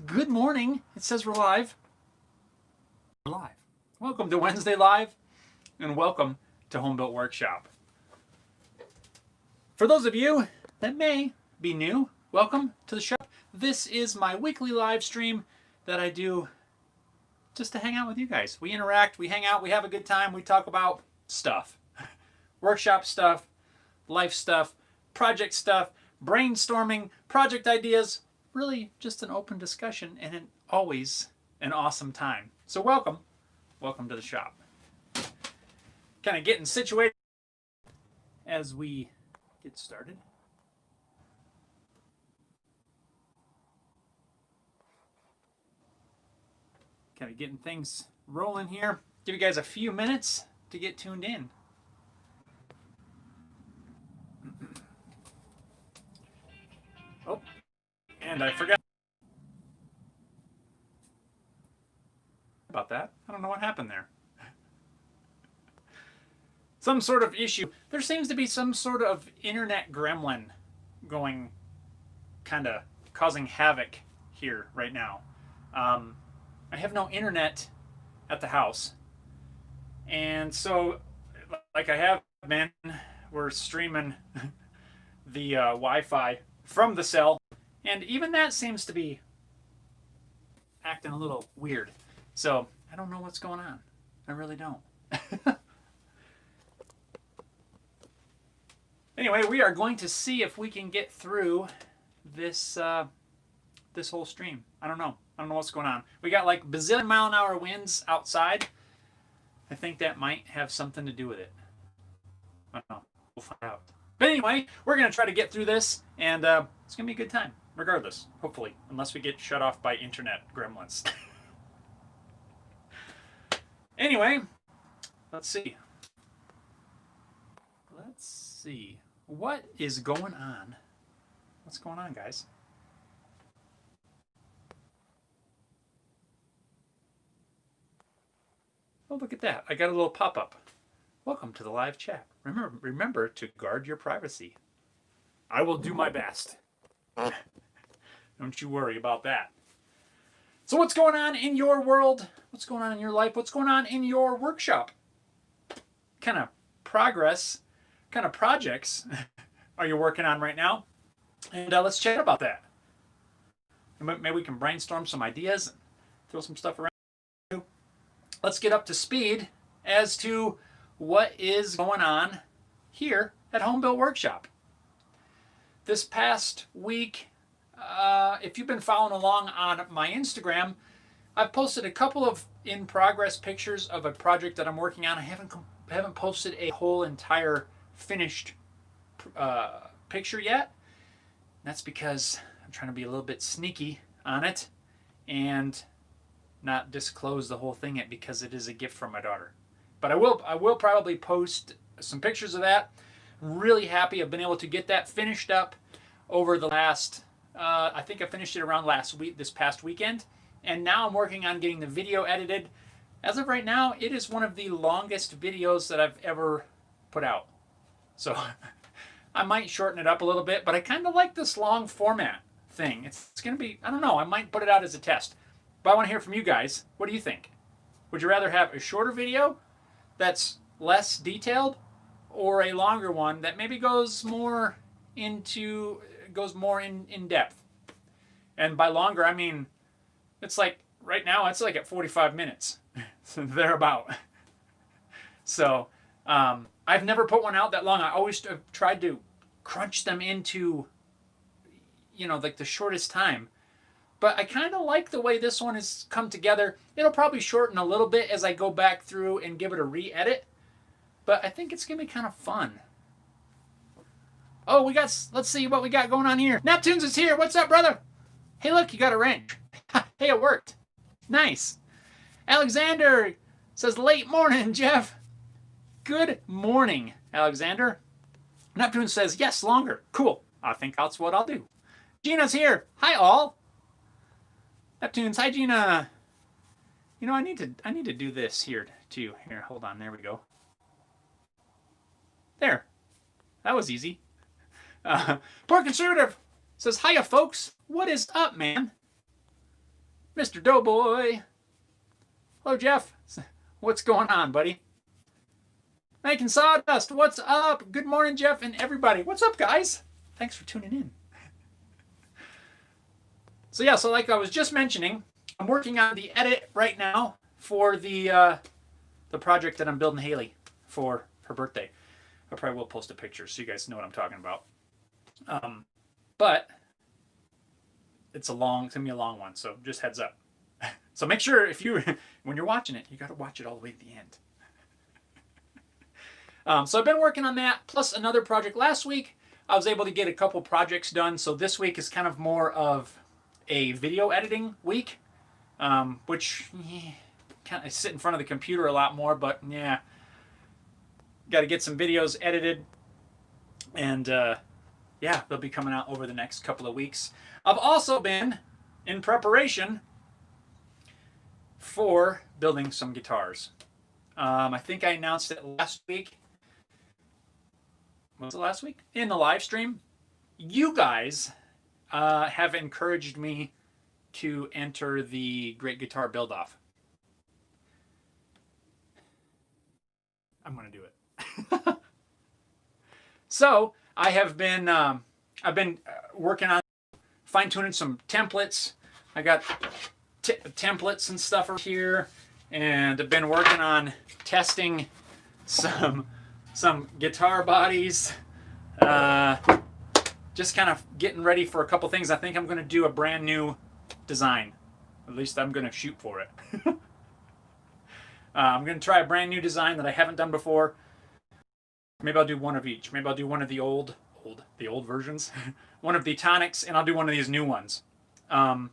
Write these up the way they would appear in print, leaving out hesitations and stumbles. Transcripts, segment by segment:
Good morning. It says we're live. We're live. Welcome to Wednesday Live, and welcome to Home Built Workshop. For those of you that may be new, welcome to the shop. This is my weekly live stream that I do just to hang out with you guys. We interact, we hang out, we have a good time, we talk about stuff. Workshop stuff, life stuff, project stuff, brainstorming, project ideas, really just an open discussion and always an awesome time. So welcome to the shop. Kind of getting situated as we get started. Kind of getting things rolling here. Give you guys a few minutes to get tuned in. Oh, and I forgot about that. I don't know what happened there. Some sort of issue. There seems to be some sort of internet gremlin going, kind of causing havoc here right now. I have no internet at the house. And so, like I have been, we're streaming the Wi-Fi from the cell. And even that seems to be acting a little weird. So, I don't know what's going on. I really don't. Anyway, we are going to see if we can get through this this whole stream. I don't know. I don't know what's going on. We got like bazillion mile an hour winds outside. I think that might have something to do with it. I don't know. We'll find out. But anyway, we're going to try to get through this, and it's going to be a good time, regardless, hopefully, unless we get shut off by internet gremlins. Anyway, let's see. What is going on? What's going on, guys? Oh, look at that. I got a little pop-up. Welcome to the live chat. Remember to guard your privacy. I will do my best. Don't you worry about that. So what's going on in your world? What's going on in your life? What's going on in your workshop? Kind of progress, kind of projects are you working on right now? And let's chat about that. Maybe we can brainstorm some ideas and throw some stuff around. Let's get up to speed as to what is going on here at Home Built Workshop. This past week, if you've been following along on my Instagram, I've posted a couple of in-progress pictures of a project that I'm working on. I haven't posted a whole entire finished picture yet. That's because I'm trying to be a little bit sneaky on it and not disclose the whole thing yet, because it is a gift from my daughter. But I will probably post some pictures of that. I'm really happy I've been able to get that finished up over the last, I think I finished it around this past weekend. And now I'm working on getting the video edited. As of right now, it is one of the longest videos that I've ever put out. So I might shorten it up a little bit, but I kind of like this long format thing. It's going to be, I don't know, I might put it out as a test. But I want to hear from you guys. What do you think? Would you rather have a shorter video that's less detailed, or a longer one that maybe goes more in depth? And by longer, I mean, it's like, right now, it's like at 45 minutes. Thereabout. So, I've never put one out that long. I always have tried to crunch them into, like the shortest time. But I kind of like the way this one has come together. It'll probably shorten a little bit as I go back through and give it a re-edit. But I think it's going to be kind of fun. Oh, let's see what we got going on here. Neptunes is here. What's up, brother? Hey, look, you got a wrench. Hey, it worked. Nice. Alexander says, late morning, Jeff. Good morning, Alexander. Neptune says, yes, longer. Cool. I think that's what I'll do. Gina's here. Hi, all. Neptunes, hi, Gina. I need to do this here, too. Here, hold on. There we go. There. That was easy. Poor Conservative says, hiya, folks. What is up, man? Mr. Doughboy. Hello, Jeff. What's going on, buddy? Making Sawdust. What's up? Good morning, Jeff and everybody. What's up, guys? Thanks for tuning in. So yeah, so like I was just mentioning, I'm working on the edit right now for the project that I'm building Haley for her birthday. I probably will post a picture so you guys know what I'm talking about. But it's gonna be a long one, so just heads up. So make sure when you're watching it, you got to watch it all the way to the end. So I've been working on that, plus another project. Last week, I was able to get a couple projects done, so this week is kind of more of a video editing week, which kind of sit in front of the computer a lot more, but yeah, got to get some videos edited, and yeah, they'll be coming out over the next couple of weeks. I've also been in preparation for building some guitars. I think I announced it last week. Was it last week? In the live stream. You guys have encouraged me to enter the Great Guitar Build-Off. I'm going to do it. So I have been, I've been working on fine-tuning some templates. I got templates and stuff over here, and I've been working on testing some guitar bodies. Just kind of getting ready for a couple things. I think I'm going to do a brand new design. At least I'm going to shoot for it. I'm going to try a brand new design that I haven't done before. Maybe I'll do one of each. Maybe I'll do one of the old versions, one of the tonics, and I'll do one of these new ones. That's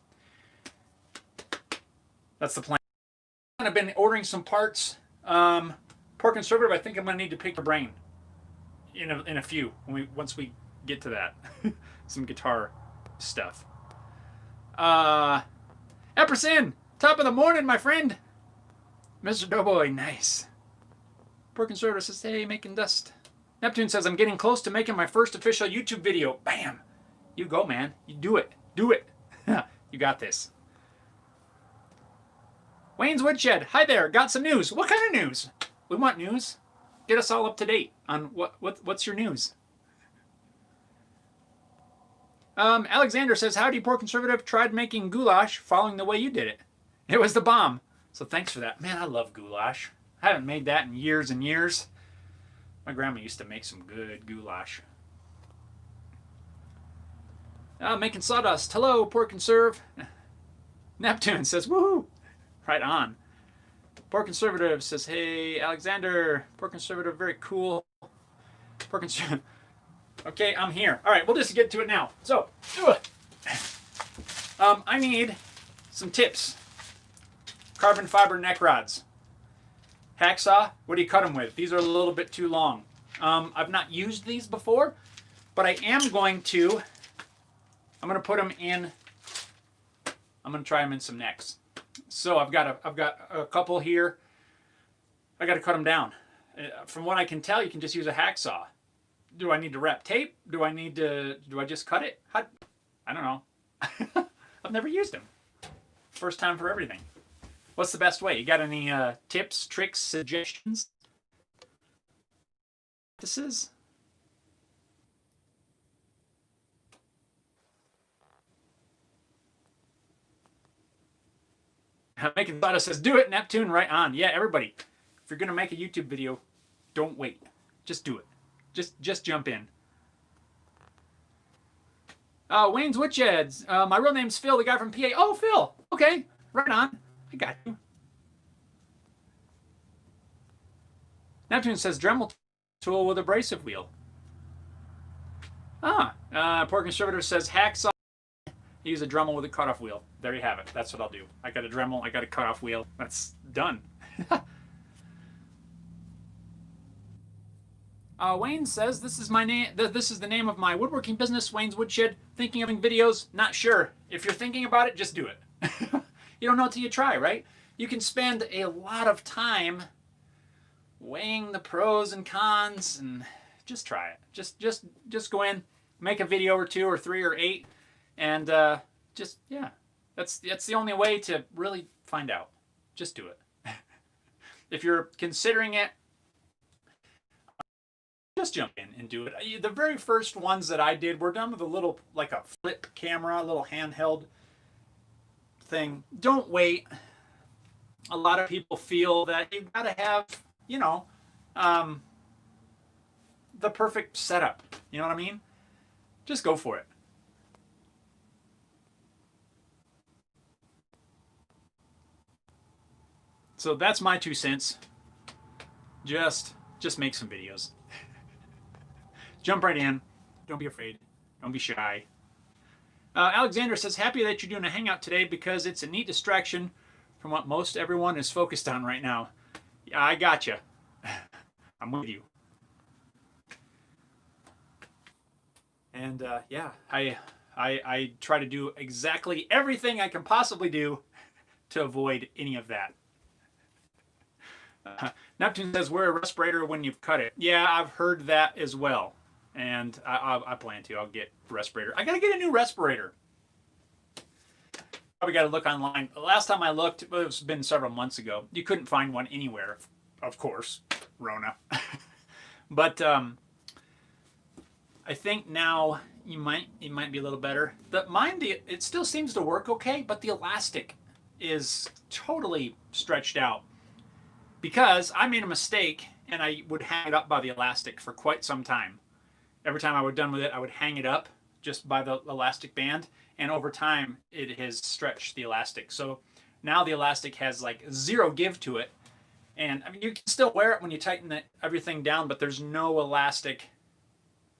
the plan. I've been ordering some parts. Poor Conservative, I think I'm going to need to pick your brain in a few once we get to that. Some guitar stuff. Epperson, top of the morning, my friend. Mr. Doughboy, nice. Poor Conservative says, hey, making dust. Neptune says, I'm getting close to making my first official YouTube video. Bam. You go, man. You do it. Do it. You got this. Wayne's Woodshed, hi there. Got some news. What kind of news? We want news. Get us all up to date on what's your news. Alexander says, howdy, Poor Conservative. Tried making goulash following the way you did it. It was the bomb. So thanks for that. Man, I love goulash. I haven't made that in years and years. My grandma used to make some good goulash. Making sawdust. Hello, Poor Conserve. Neptune says, woohoo. Right on. Poor Conservative says, hey, Alexander. Poor Conservative, very cool. Poor Conservative. Okay, I'm here. All right, we'll just get to it now. So, I need some tips. Carbon fiber neck rods. Hacksaw, what do you cut them with? These are a little bit too long. I've not used these before, but I am going to. I'm going to put them in. I'm going to try them in some necks. So I've got a couple here. I got to cut them down. From what I can tell, you can just use a hacksaw. Do I need to wrap tape? Do I just cut it? I don't know. I've never used them. First time for everything. What's the best way? You got any tips, tricks, suggestions? This is. Making Thought says, do it, Neptune, right on. Yeah, everybody. If you're going to make a YouTube video, don't wait. Just do it. Just jump in. Wayne's Witchheads. My real name's Phil, the guy from PA. Oh, Phil. Okay, right on. I got you. Neptune says Dremel tool with abrasive wheel. Poor Conservative says hacksaw. Use a Dremel with a cutoff wheel. There you have it. That's what I'll do. I got a Dremel. I got a cutoff wheel. That's done. Wayne says this is my name. This is the name of my woodworking business, Wayne's Woodshed. Thinking of videos? Not sure. If you're thinking about it, just do it. You don't know till you try, right? You can spend a lot of time weighing the pros and cons, and just try it. Just go in, make a video or two or three or 8, and yeah, That's the only way to really find out. Just do it. If you're considering it, just jump in and do it. The very first ones that I did were done with a little, like a flip camera, a little handheld thing. Don't wait. A lot of people feel that you've got to have, you know, the perfect setup. You know what I mean? Just go for it. So that's my 2 cents. Just make some videos. Jump right in. Don't be afraid. Don't be shy. Alexander says, happy that you're doing a hangout today because it's a neat distraction from what most everyone is focused on right now. Yeah, I gotcha. I'm with you. And yeah, I try to do exactly everything I can possibly do to avoid any of that. Neptune says, wear a respirator when you've cut it. Yeah, I've heard that as well. And I plan to. I'll get a respirator. I got to get a new respirator. Probably got to look online. The last time I looked, it's been several months ago. You couldn't find one anywhere, of course. Rona. But I think now it might be a little better. It still seems to work okay, but the elastic is totally stretched out. Because I made a mistake and I would hang it up by the elastic for quite some time. Every time I was done with it, I would hang it up just by the elastic band. And over time, it has stretched the elastic. So now the elastic has like zero give to it. And I mean, you can still wear it when you tighten everything down, but there's no elastic.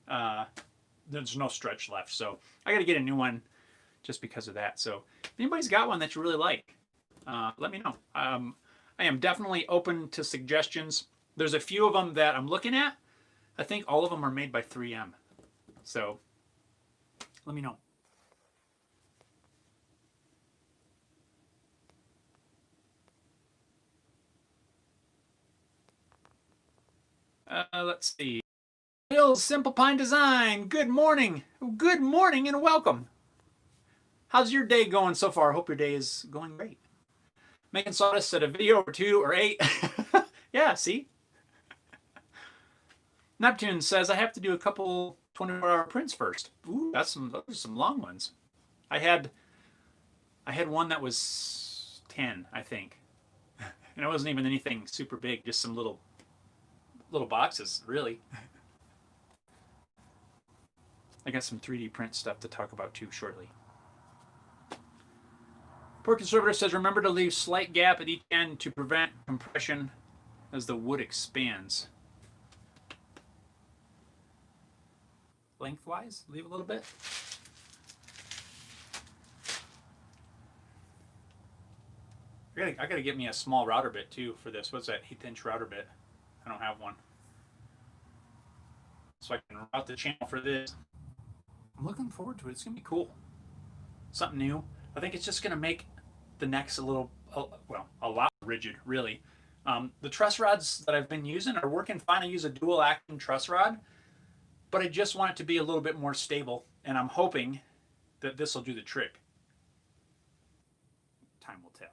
There's no stretch left. So I got to get a new one just because of that. So if anybody's got one that you really like, let me know. I am definitely open to suggestions. There's a few of them that I'm looking at. I think all of them are made by 3M. So let me know. Let's see. Bill, Simple Pine Design. Good morning. Good morning and welcome. How's your day going so far? I hope your day is going great. Making sawdust at a video or 2 or 8. Yeah, see? Neptune says, I have to do a couple 24-hour prints first. Ooh, those are some long ones. I had one that was 10, I think. And it wasn't even anything super big, just some little boxes, really. I got some 3D print stuff to talk about too shortly. Poor Conservator says, remember to leave slight gap at each end to prevent compression as the wood expands. Lengthwise, leave a little bit. I gotta get me a small router bit too for this. What's that 1/8" router bit? I don't have one. So I can route the channel for this. I'm looking forward to it. It's gonna be cool. Something new. I think it's just gonna make the necks a lot rigid, really. The truss rods that I've been using are working fine. I use a dual action truss rod, but I just want it to be a little bit more stable, and I'm hoping that this will do the trick. Time will tell.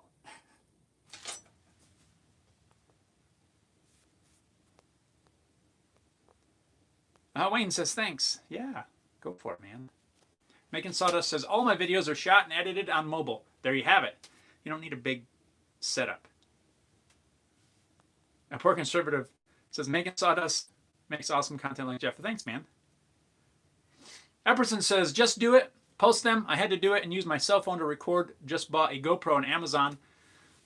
Wayne says, thanks. Yeah, go for it, man. Making Sawdust says, all my videos are shot and edited on mobile. There you have it. You don't need a big setup. A Poor Conservative says, Making Sawdust makes awesome content like Jeff. Thanks, man. Epperson says, just do it. Post them. I had to do it and use my cell phone to record. Just bought a GoPro on Amazon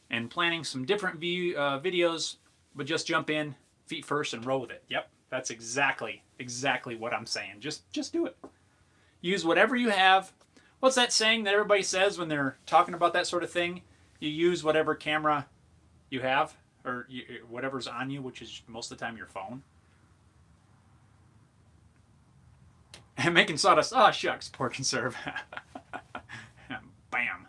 and planning some different videos, but just jump in, feet first, and roll with it. Yep, that's exactly what I'm saying. Just do it. Use whatever you have. What's that saying that everybody says when they're talking about that sort of thing? You use whatever camera you have, or whatever's on you, which is most of the time your phone. And Making Sawdust. Oh, shucks, Poor Conserve. Bam.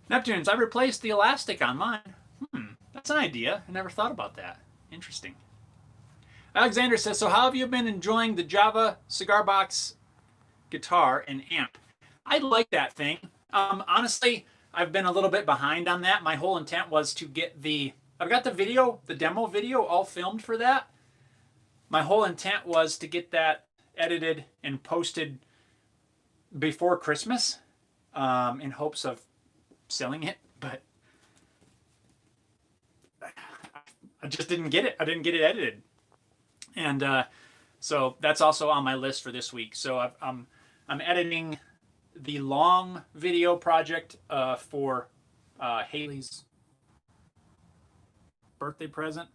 Neptunes, I replaced the elastic on mine. That's an idea. I never thought about that. Interesting. Alexander says, so how have you been enjoying the Java cigar box guitar and amp? I like that thing. Honestly, I've been a little bit behind on that. My whole intent was to get I've got the video, the demo video all filmed for that. My whole intent was to get that edited and posted before Christmas, in hopes of selling it, but I just didn't get it. I didn't get it edited. And so that's also on my list for this week. So I'm editing the long video project for Haley's birthday present.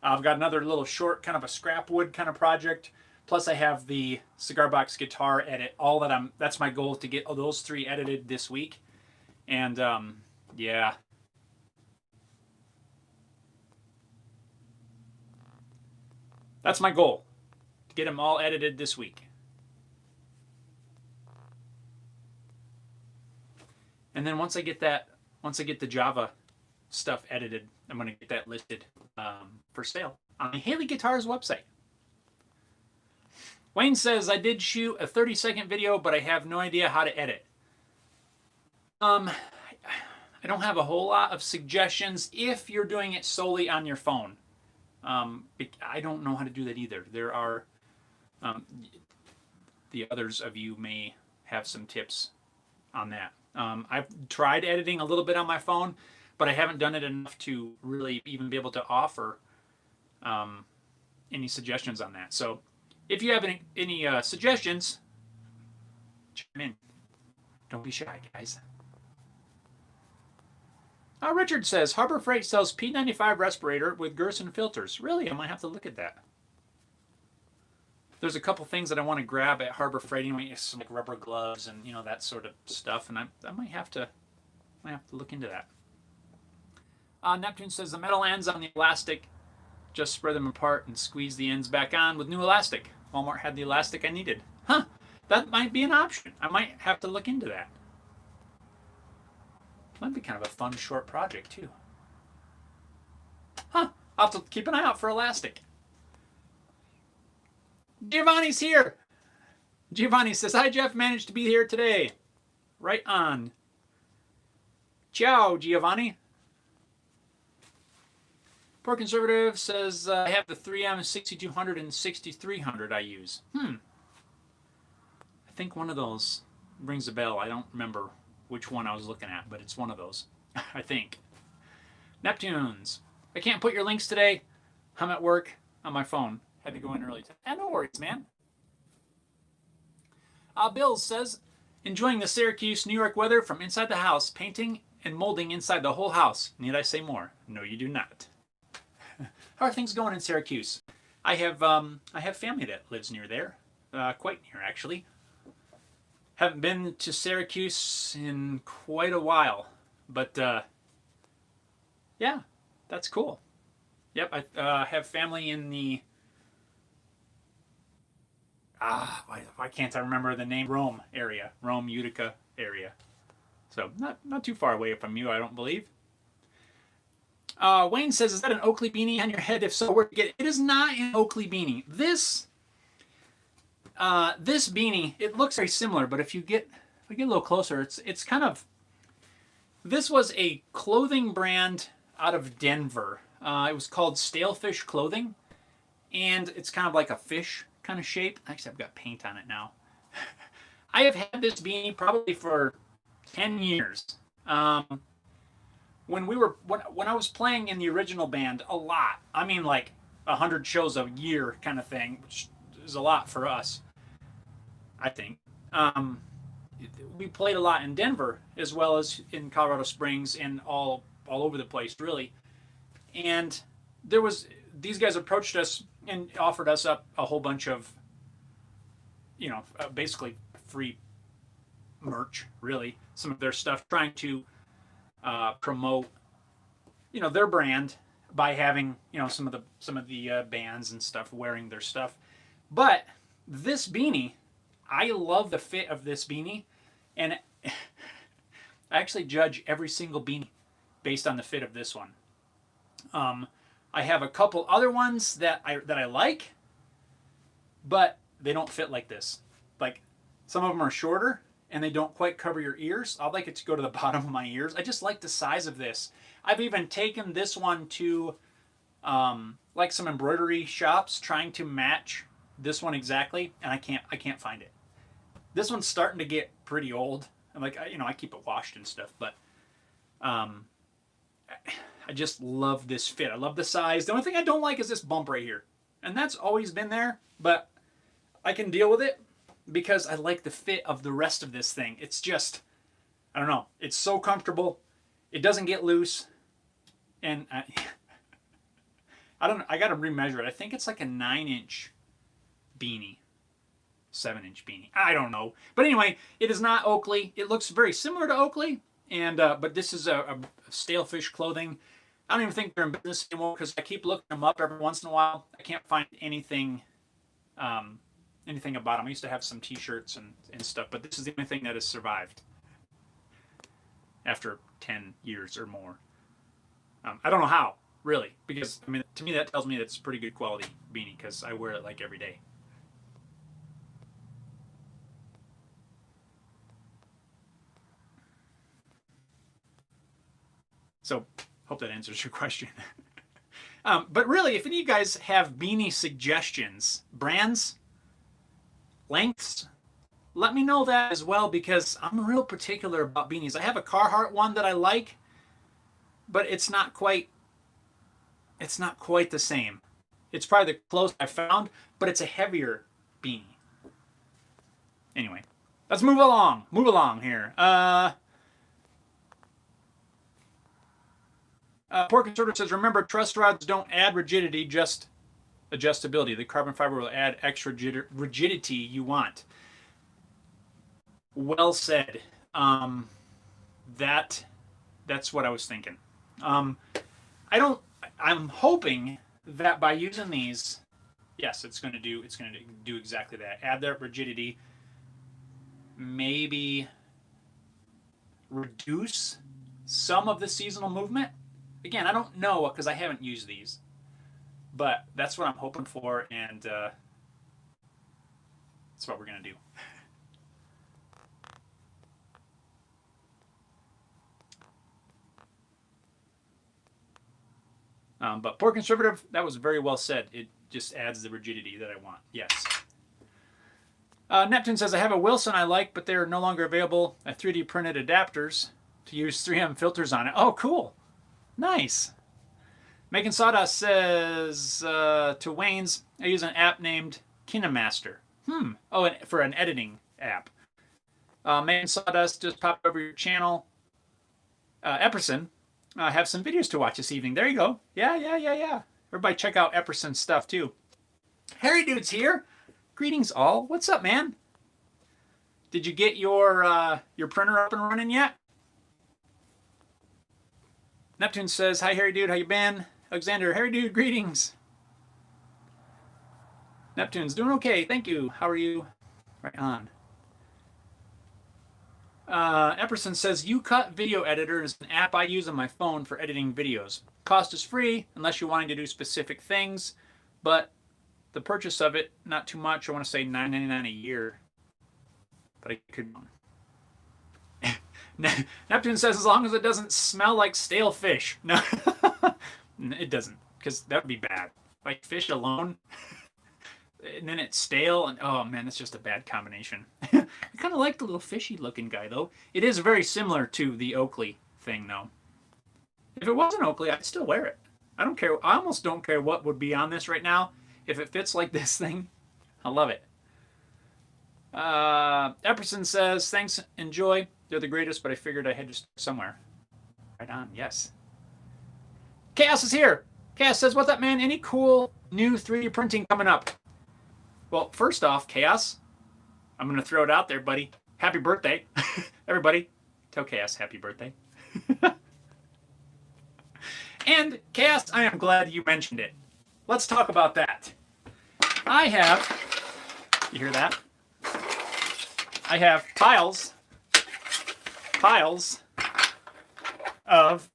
I've got another little short, kind of a scrap wood kind of project. Plus, I have the cigar box guitar edit. That's my goal, to get those 3 edited this week. And yeah. That's my goal, to get them all edited this week. And then once I get the Java stuff edited, I'm going to get that listed for sale on the Haley Guitars website. Wayne says, I did shoot a 30-second video, but I have no idea how to edit. I don't have a whole lot of suggestions if you're doing it solely on your phone. I don't know how to do that either. There are, the others of you may have some tips on that. I've tried editing a little bit on my phone, but I haven't done it enough to really even be able to offer any suggestions on that. So if you have any suggestions, chime in. Don't be shy, guys. Richard says, Harbor Freight sells P95 respirator with Gerson filters. Really? I might have to look at that. There's a couple things that I want to grab at Harbor Freight, anyway, some like rubber gloves and that sort of stuff, and I might have to look into that. Neptune says, the metal ends on the elastic, just spread them apart and squeeze the ends back on with new elastic. Walmart had the elastic I needed. Huh, that might be an option. I might have to look into that. Might be kind of a fun short project too. Huh, I'll have to keep an eye out for elastic. Giovanni's here. Giovanni says, hi Jeff, managed to be here today. Right on. Ciao, Giovanni. Poor Conservative says, I have the 3M 6200 and 6300 I use. I think one of those rings a bell. I don't remember which one I was looking at, but it's one of those, I think. Neptunes. I can't put your links today. I'm at work on my phone. Had to go in early. No worries, man. Bill says, enjoying the Syracuse, New York weather from inside the house, painting and molding inside the whole house. Need I say more? No, you do not. How are things going in Syracuse? I have family that lives near there, quite near actually. Haven't been to Syracuse in quite a while, but yeah, that's cool. Yep, I have family in the why can't I remember the name? Rome area, Rome, Utica area. So not too far away from you, I don't believe. Wayne says, is that an Oakley beanie on your head? If so, where to get it? It is not an Oakley beanie. This beanie, it looks very similar, but if we get a little closer, it's kind of, this was a clothing brand out of Denver. It was called Stalefish Clothing, and it's kind of like a fish kind of shape. Actually, I've got paint on it now. I have had this beanie probably for 10 years. When I was playing in the original band a lot, I mean like 100 shows a year kind of thing, which is a lot for us, I think. We played a lot in Denver as well as in Colorado Springs and all over the place, really. And these guys approached us and offered us up a whole bunch of, basically free merch, really, some of their stuff, trying to promote, their brand by having, some of the bands and stuff wearing their stuff. But this beanie, I love the fit of this beanie, and I actually judge every single beanie based on the fit of this one. I have a couple other ones that I like, but they don't fit like this. Like, Some of them are shorter and they don't quite cover your ears. I'd like it to go to the bottom of my ears. I just like the size of this. I've even taken this one to like some embroidery shops trying to match this one exactly, and I can't find it. This one's starting to get pretty old. I'm like, I keep it washed and stuff, but I just love this fit. I love the size. The only thing I don't like is this bump right here, and that's always been there, but I can deal with it because I like the fit of the rest of this thing. It's just, I don't know. It's so comfortable. It doesn't get loose, and I don't know. I got to remeasure it. I think it's like a 9-inch beanie. 7-inch beanie. I don't know. But anyway, it is not Oakley. It looks very similar to Oakley, and but this is a Stalefish clothing. I don't even think they're in business anymore because I keep looking them up every once in a while. I can't find anything about them. I used to have some t-shirts and stuff, but this is the only thing that has survived after 10 years or more. I don't know how, really, because I mean, to me that tells me that it's a pretty good quality beanie because I wear it like every day. So, hope that answers your question. But really, if any of you guys have beanie suggestions, brands, lengths, let me know that as well because I'm real particular about beanies. I have a Carhartt one that I like, but it's not quite the same. It's probably the closest I found, but it's a heavier beanie. Anyway, let's move along. Move along here. Poor Conservative says, remember, truss rods don't add rigidity, just adjustability. The carbon fiber will add extra rigidity you want. Well said. That's what I was thinking. I'm hoping that by using these, yes, it's going to do exactly that. Add that rigidity. Maybe reduce some of the seasonal movement. Again, I don't know because I haven't used these, but that's what I'm hoping for, and that's what we're going to do. But Poor Conservative, that was very well said. It just adds the rigidity that I want. Yes. Neptune says, I have a Wilson I like, but they're no longer available. I 3D printed adapters to use 3M filters on it. Oh, cool. Nice. Megan Sawdust says to Wayne's, I use an app named KineMaster. Oh, and for an editing app. Megan Sawdust just popped over your channel. Epperson, I have some videos to watch this evening. There you go. Yeah. Everybody check out Epperson's stuff too. Harry Dude's here. Greetings all. What's up, man? Did you get your printer up and running yet? Neptune says, hi, Harry Dude, how you been? Alexander, Harry Dude, greetings. Neptune's doing okay, thank you. How are you? Right on. Epperson says, UCut Video Editor is an app I use on my phone for editing videos. Cost is free, unless you're wanting to do specific things, but the purchase of it, not too much. I want to say $9.99 a year, but I could... Neptune says, as long as it doesn't smell like stale fish. No, it doesn't, because that would be bad. Like fish alone, and then it's stale, and oh man, that's just a bad combination. I kind of like the little fishy looking guy, though. It is very similar to the Oakley thing, though. If it wasn't Oakley, I'd still wear it. I don't care. I almost don't care what would be on this right now. If it fits like this thing, I love it. Epperson says, thanks, enjoy. They're the greatest, but I figured I had to start somewhere. Right on, yes. Chaos is here. Chaos says, what's up, man? Any cool new 3D printing coming up? Well, first off, Chaos, I'm going to throw it out there, buddy. Happy birthday. Everybody, tell Chaos happy birthday. And, Chaos, I am glad you mentioned it. Let's talk about that. I have, you hear that? I have piles of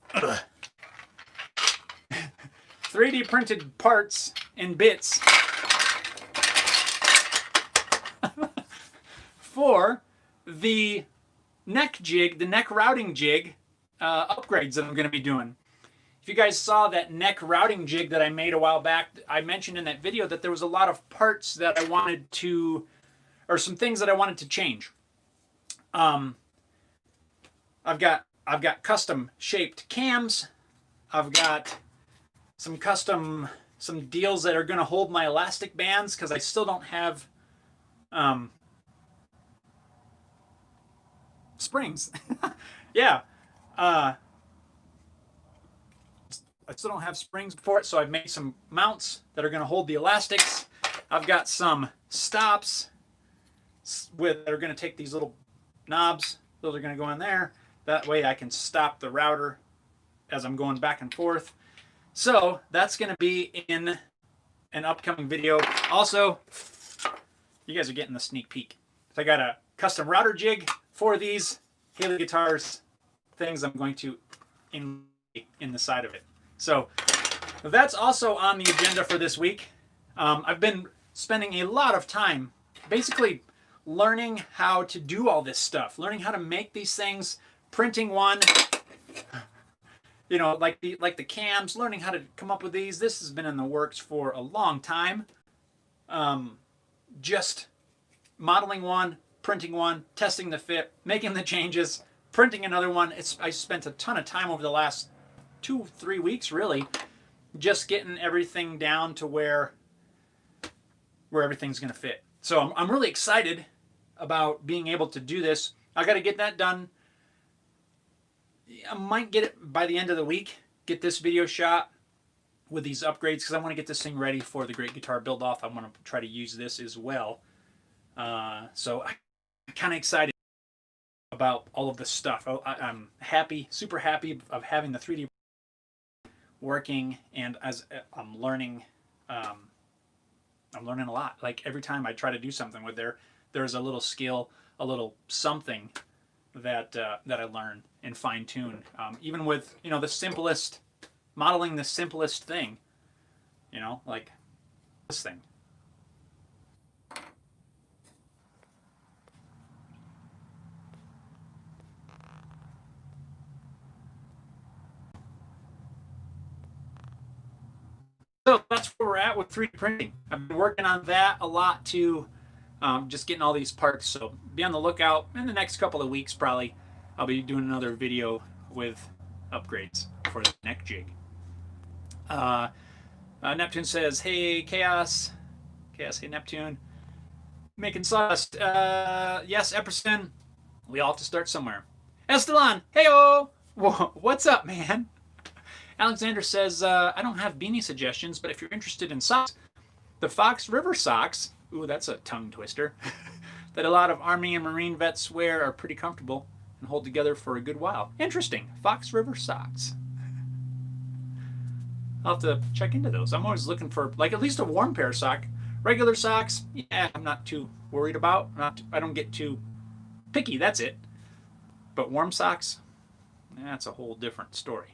3D printed parts and bits for the neck jig, the neck routing jig upgrades that I'm going to be doing. If you guys saw that neck routing jig that I made a while back, I mentioned in that video that there was a lot of parts that I wanted to, or some things that I wanted to change. I've got custom shaped cams. I've got some deals that are going to hold my elastic bands because I still don't have springs. Yeah. I still don't have springs for it, so I've made some mounts that are going to hold the elastics. I've got some stops that are going to take these little knobs. Those are going to go in there. That way I can stop the router as I'm going back and forth. So that's going to be in an upcoming video. Also, you guys are getting the sneak peek. So I got a custom router jig for these Haley Guitars things I'm going to in the side of it. So that's also on the agenda for this week. I've been spending a lot of time basically learning how to do all this stuff, learning how to make these things, printing one, you know, like the cams, learning how to come up with these. This has been in the works for a long time. Just modeling one, printing one, testing the fit, making the changes, printing another one. I spent a ton of time over the last 2-3 weeks, really, just getting everything down to where everything's going to fit. So I'm really excited about being able to do this. I got to get that done. I might get it by the end of the week, get this video shot with these upgrades, because I want to get this thing ready for the Great Guitar Build-Off. I want to try to use this as well. So I'm kind of excited about all of this stuff. I'm happy, super happy of having the 3D working, and as I'm learning a lot. Like every time I try to do something with there's a little skill, a little something that I learn and fine tune. Even with, you know, modeling the simplest thing, you know, like this thing. So that's where we're at with 3D printing. I've been working on that a lot too, just getting all these parts. So be on the lookout. In the next couple of weeks, probably, I'll be doing another video with upgrades for the neck jig. Neptune says, hey, Chaos. Chaos, hey, Neptune. Making sawdust. Yes, Epperson. We all have to start somewhere. Estelon, hey-o. What's up, man? Alexander says, I don't have beanie suggestions, but if you're interested in socks, the Fox River socks, ooh, that's a tongue twister, that a lot of Army and Marine vets wear are pretty comfortable and hold together for a good while. Interesting. Fox River socks. I'll have to check into those. I'm always looking for, like, at least a warm pair of socks. Regular socks, yeah, I'm not too worried about. I don't get too picky, that's it. But warm socks, that's a whole different story.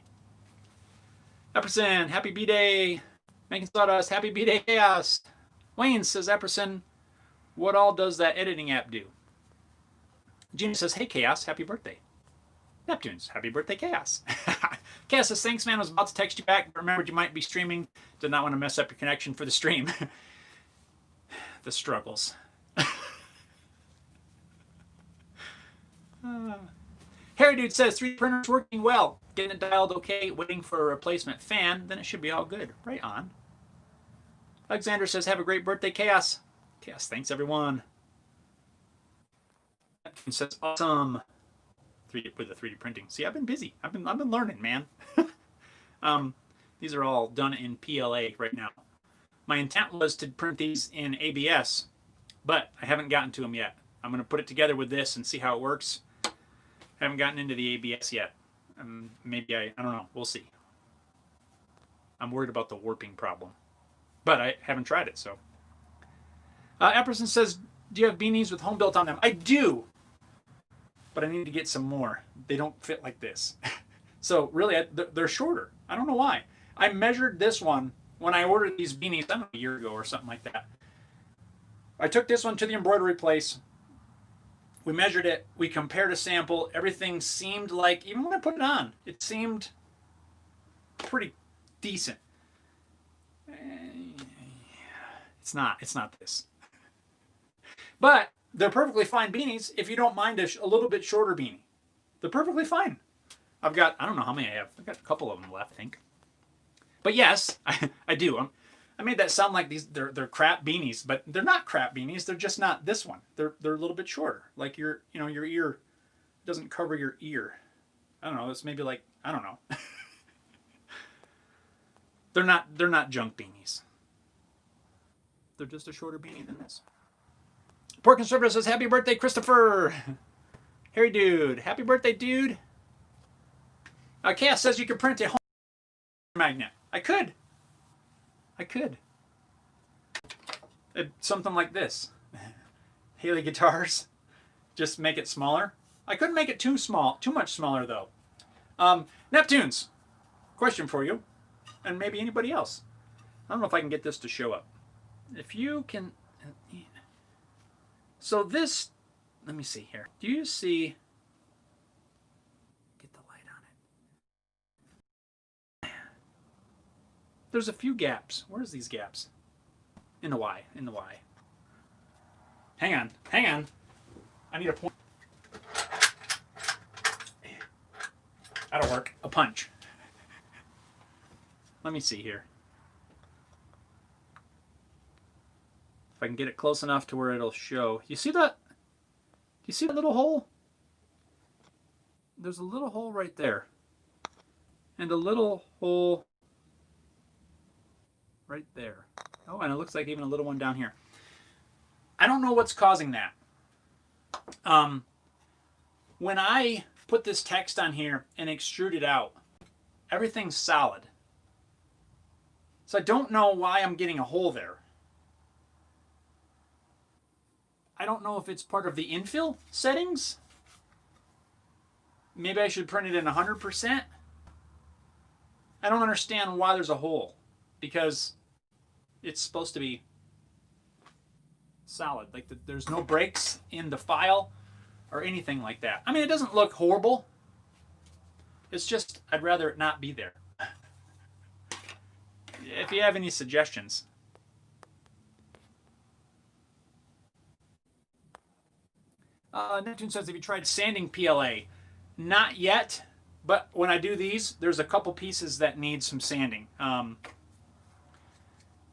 Epperson, happy B-Day. Making sawdust, happy B-Day chaos. Wayne says, Epperson, what all does that editing app do? Gina says, hey chaos, happy birthday. Neptune's, happy birthday chaos. Chaos says, thanks man, I was about to text you back, but remembered you might be streaming. Did not want to mess up your connection for the stream. The struggles. Harry Dude says, 3D printer's working well. Getting it dialed okay, waiting for a replacement fan, then it should be all good. Right on. Alexander says, have a great birthday, Chaos. Chaos, thanks everyone. He says, awesome. With the 3D printing. See, I've been busy. I've been learning, man. These are all done in PLA right now. My intent was to print these in ABS, but I haven't gotten to them yet. I'm going to put it together with this and see how it works. I haven't gotten into the ABS yet. Maybe I don't know. We'll see. I'm worried about the warping problem, but I haven't tried it, so. Epperson says, do you have beanies with home built on them? I do, but I need to get some more. They don't fit like this. So really, they're shorter. I don't know why. I measured this one when I ordered these beanies, I don't know, a year ago or something like that. I took this one to the embroidery place, We measured it. We compared a sample. Everything seemed like, even when I put it on, it seemed pretty decent. It's not this. But they're perfectly fine beanies if you don't mind a little bit shorter beanie. They're perfectly fine. I've got, I don't know how many I have. I've got a couple of them left, I think. But yes, I do. I made that sound like they're crap beanies, but they're not crap beanies. They're just not this one. They're a little bit shorter. Like your ear doesn't cover your ear. I don't know. It's maybe like, I don't know. They're not junk beanies. They're just a shorter beanie than this. Poor Conservative says, happy birthday, Christopher. Harry dude. Happy birthday, dude. Chaos says you can print a home magnet. I could. Something like this. Haley guitars. Just make it smaller. I couldn't make it too much smaller though. Neptunes. Question for you. And maybe anybody else. I don't know if I can get this to show up. If you can... So this... Let me see here. Do you see... Get the light on it. There's a few gaps. Where's these gaps? In the Y. Hang on. I need a point. That'll work. A punch. Let me see here. If I can get it close enough to where it'll show. You see that? Do you see that little hole? There's a little hole right there. And a little hole right there. Oh, and it looks like even a little one down here. I don't know what's causing that. When I put this text on here and extrude it out, everything's solid. So I don't know why I'm getting a hole there. I don't know if it's part of the infill settings. Maybe I should print it in 100%. I don't understand why there's a hole, because it's supposed to be solid. Like there's no breaks in the file or anything like that. I mean, it doesn't look horrible. It's just, I'd rather it not be there. If you have any suggestions. Neptune says, have you tried sanding PLA? Not yet, but when I do these, there's a couple pieces that need some sanding.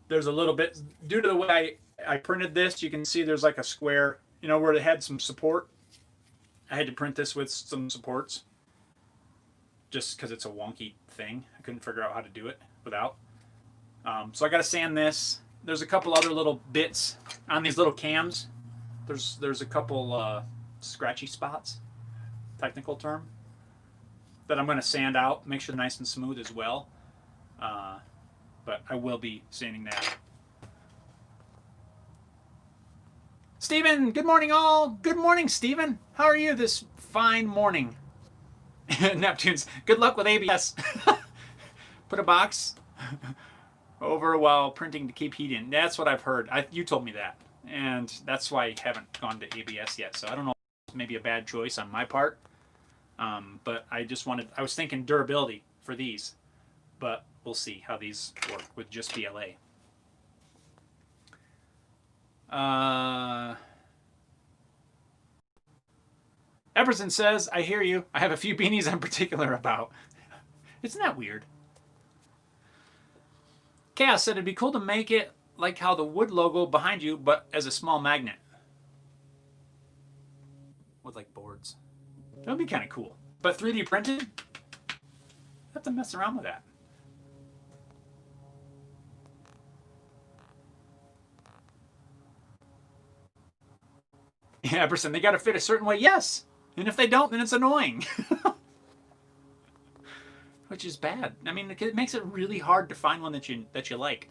There's a little bit, due to the way I printed this, you can see there's like a square, where it had some support. I had to print this with some supports, just because it's a wonky thing. I couldn't figure out how to do it without. So I got to sand this. There's a couple other little bits on these little cams. There's a couple scratchy spots, technical term, that I'm going to sand out, make sure they're nice and smooth as well. But I will be sanding that. Stephen, good morning all. Good morning, Stephen. How are you this fine morning? Neptunes, good luck with ABS. Put a box over while printing to keep heat in. That's what I've heard. You told me that. And that's why I haven't gone to ABS yet. So I don't know if it's maybe a bad choice on my part. But I was thinking durability for these. But we'll see how these work with just PLA. Epperson says, I hear you. I have a few beanies I'm particular about. Isn't that weird? Chaos said it'd be cool to make it like how the wood logo behind you, but as a small magnet. With like boards. That would be kind of cool. But 3D printed? I have to mess around with that. Yeah, Epperson, they got to fit a certain way. Yes. And if they don't, then it's annoying. Which is bad. I mean, it makes it really hard to find one that you like.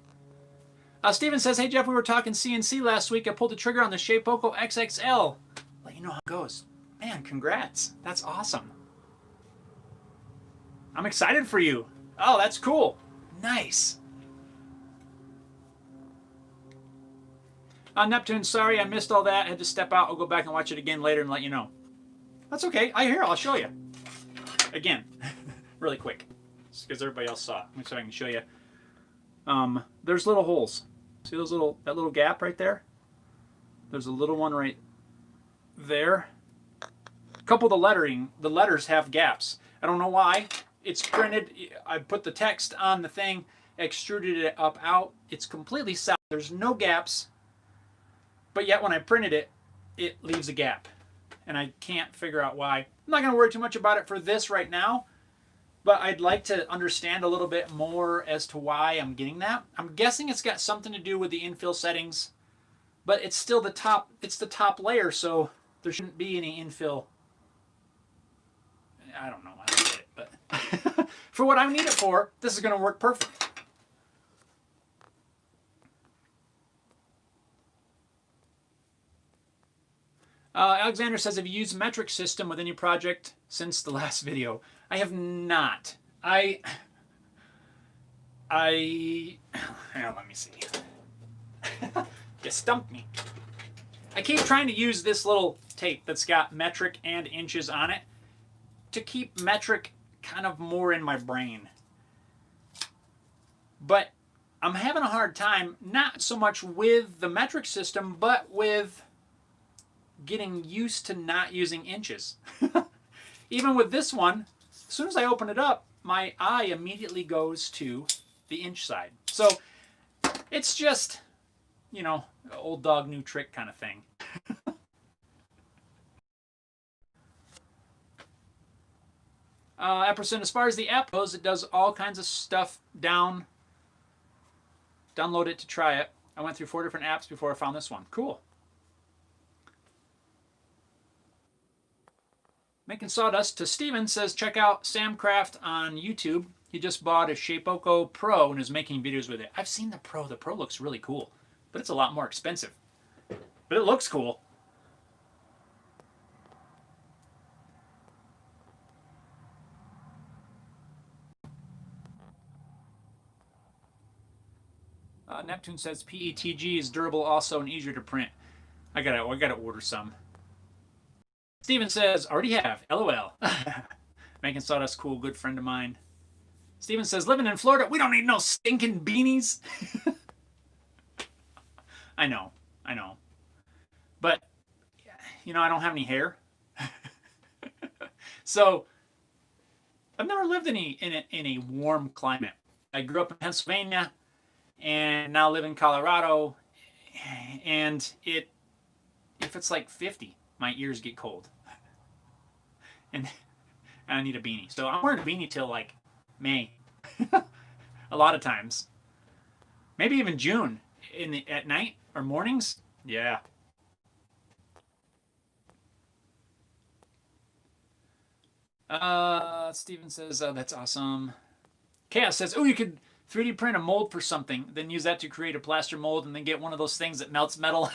Steven says, hey Jeff, we were talking CNC last week. I pulled the trigger on the Shapeoko XXL. Let you know how it goes. Man, congrats. That's awesome. I'm excited for you. Oh, that's cool. Nice. Neptune, sorry I missed all that. I had to step out. I'll go back and watch it again later and let you know. That's okay. I'll show you. Again, really quick, because everybody else saw it. Let me see if I can show you. There's little holes. See that little gap right there? There's a little one right there. A couple of the letters have gaps. I don't know why. It's printed. I put the text on the thing, extruded it up out. It's completely solid. There's no gaps. But yet when I printed it, it leaves a gap. And I can't figure out why. I'm not going to worry too much about it for this right now. But I'd like to understand a little bit more as to why I'm getting that. I'm guessing it's got something to do with the infill settings. But it's still the top layer, so there shouldn't be any infill. I don't know. I don't get it. But for what I need it for, this is going to work perfect. Alexander says, have you used metric system with any project since the last video? I have not. Let me see. You stumped me. I keep trying to use this little tape that's got metric and inches on it to keep metric kind of more in my brain. But I'm having a hard time, not so much with the metric system, but with getting used to not using inches. Even with this one, as soon as I open it up, my eye immediately goes to the inch side. So it's just, you know, old dog, new trick kind of thing. Epperson, as far as the app goes, it does all kinds of stuff. Download it to try it. I went through 4 different apps before I found this one. Cool. Making Sawdust to Steven says, check out Samcraft on YouTube. He just bought a Shapeoko Pro and is making videos with it. I've seen the Pro. The Pro looks really cool, but it's a lot more expensive. But it looks cool. Neptune says PETG is durable also and easier to print. I gotta order some. Steven says, already have. LOL. Making Sawdust cool, good friend of mine. Steven says, living in Florida, we don't need no stinking beanies. I know. But, you know, I don't have any hair. So, I've never lived in a warm climate. I grew up in Pennsylvania and now live in Colorado. And if it's like 50, my ears get cold. And I need a beanie. So I'm wearing a beanie till like May. A lot of times. Maybe even June at night or mornings. Yeah. Steven says, that's awesome. Chaos says, oh, you could 3D print a mold for something, then use that to create a plaster mold, and then get one of those things that melts metal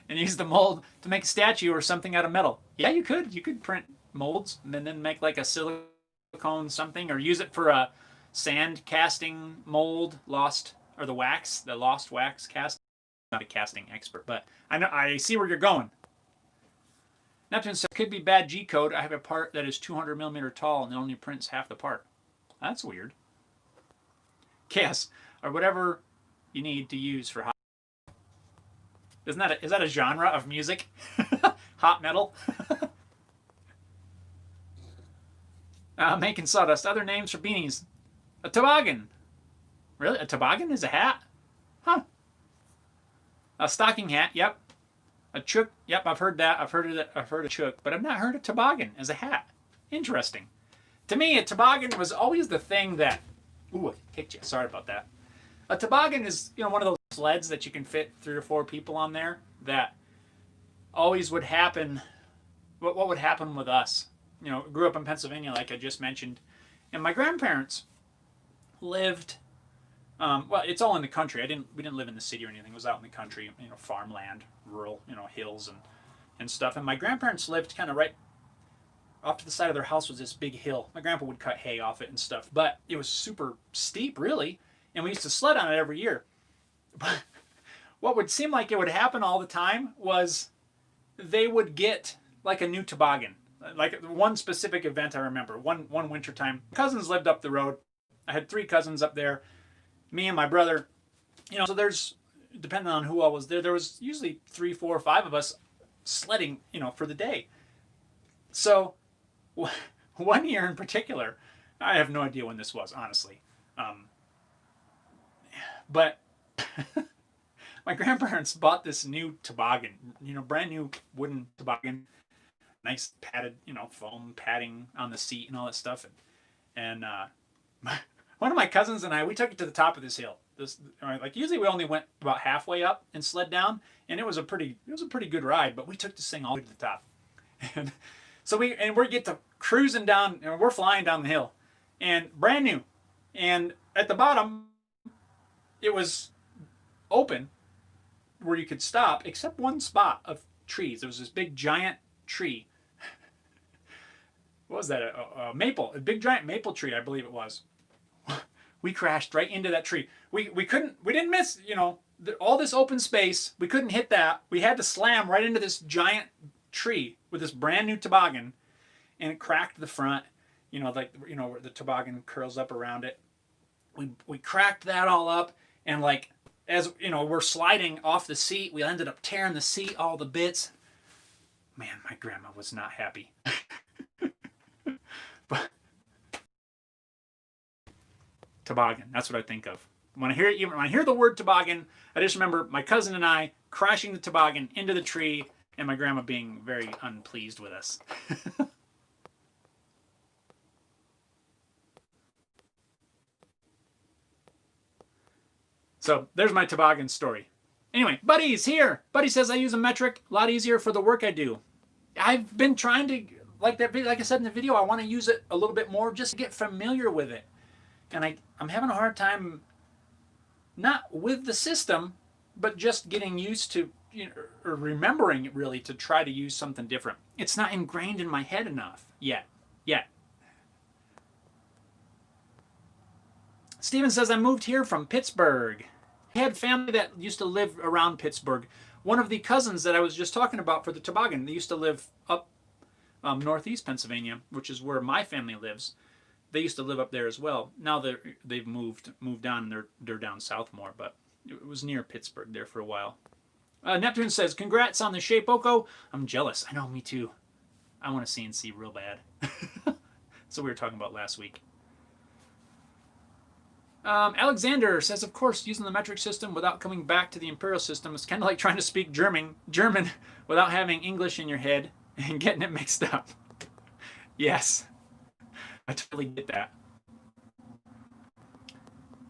and use the mold to make a statue or something out of metal. Yeah, you could. You could print molds and then make like a silicone something, or use it for a sand casting mold, the lost wax cast. Not a casting expert, but I see where you're going. Neptune says, could be bad G code. I have a part that is 200 millimeter tall and it only prints half the part. That's weird. Chaos, or whatever you need to use for hot. Is that a genre of music? Hot metal? Making Sawdust. Other names for beanies. A toboggan. Really? A toboggan is a hat? Huh. A stocking hat. Yep. A chook. Yep, I've heard that. I've heard a chook, but I've not heard a toboggan as a hat. Interesting. To me, a toboggan was always the thing that... Ooh, I kicked you. Sorry about that. A toboggan is, you know, one of those sleds that you can fit 3 or 4 people on there that always would happen. What would happen with us? You know, grew up in Pennsylvania, like I just mentioned, and my grandparents lived. Well, it's all in the country. We didn't live in the city or anything. It was out in the country, you know, farmland, rural, you know, hills and stuff. And my grandparents lived kind of right off to the side of their house was this big hill. My grandpa would cut hay off it and stuff, but it was super steep, really. And we used to sled on it every year. But what would seem like it would happen all the time was they would get like a new toboggan. Like one specific event I remember, one winter time. Cousins lived up the road. I had 3 cousins up there, me and my brother. You know, so there's, depending on who all was there, there was usually 3, 4, 5 of us sledding, you know, for the day. So one year in particular, I have no idea when this was, honestly. But my grandparents bought this new toboggan, you know, brand new wooden toboggan, nice padded, you know, foam padding on the seat and all that stuff. And one of my cousins and I, we took it to the top of this hill. Like usually we only went about halfway up and sled down, and it was a pretty good ride. But we took this thing all the way to the top, and so we get to cruising down, and we're flying down the hill, and brand new, and at the bottom, it was open where you could stop, except one spot of trees. There was this big giant tree. What was that? A maple, a big giant maple tree, I believe it was. We crashed right into that tree. We didn't miss, you know, all this open space. We couldn't hit that. We had to slam right into this giant tree with this brand new toboggan, and it cracked the front, you know, like, you know, where the toboggan curls up around it. We cracked that all up, and like, as you know, we're sliding off the seat, we ended up tearing the seat, all the bits. Man, my grandma was not happy. But toboggan, that's what I think of. When I hear the word toboggan, I just remember my cousin and I crashing the toboggan into the tree, and my grandma being very unpleased with us. So there's my toboggan story. Anyway, Buddy's here. Buddy says I use a metric, a lot easier for the work I do. I've been trying to, like I said in the video, I want to use it a little bit more just to get familiar with it. And I'm having a hard time, not with the system, but just getting used to, you know, or remembering it really to try to use something different. It's not ingrained in my head enough yet. Steven says I moved here from Pittsburgh. I had family that used to live around Pittsburgh. One of the cousins that I was just talking about for the toboggan, they used to live up northeast Pennsylvania, which is where my family lives. They used to live up there as well. Now they've moved on, and they're down south more, but it was near Pittsburgh there for a while. Neptune says, congrats on the Shape Oko. I'm jealous. I know, me too. I want a CNC real bad. That's what we were talking about last week. Alexander says, of course, using the metric system without coming back to the imperial system is kind of like trying to speak German without having English in your head and getting it mixed up. Yes, I totally get that.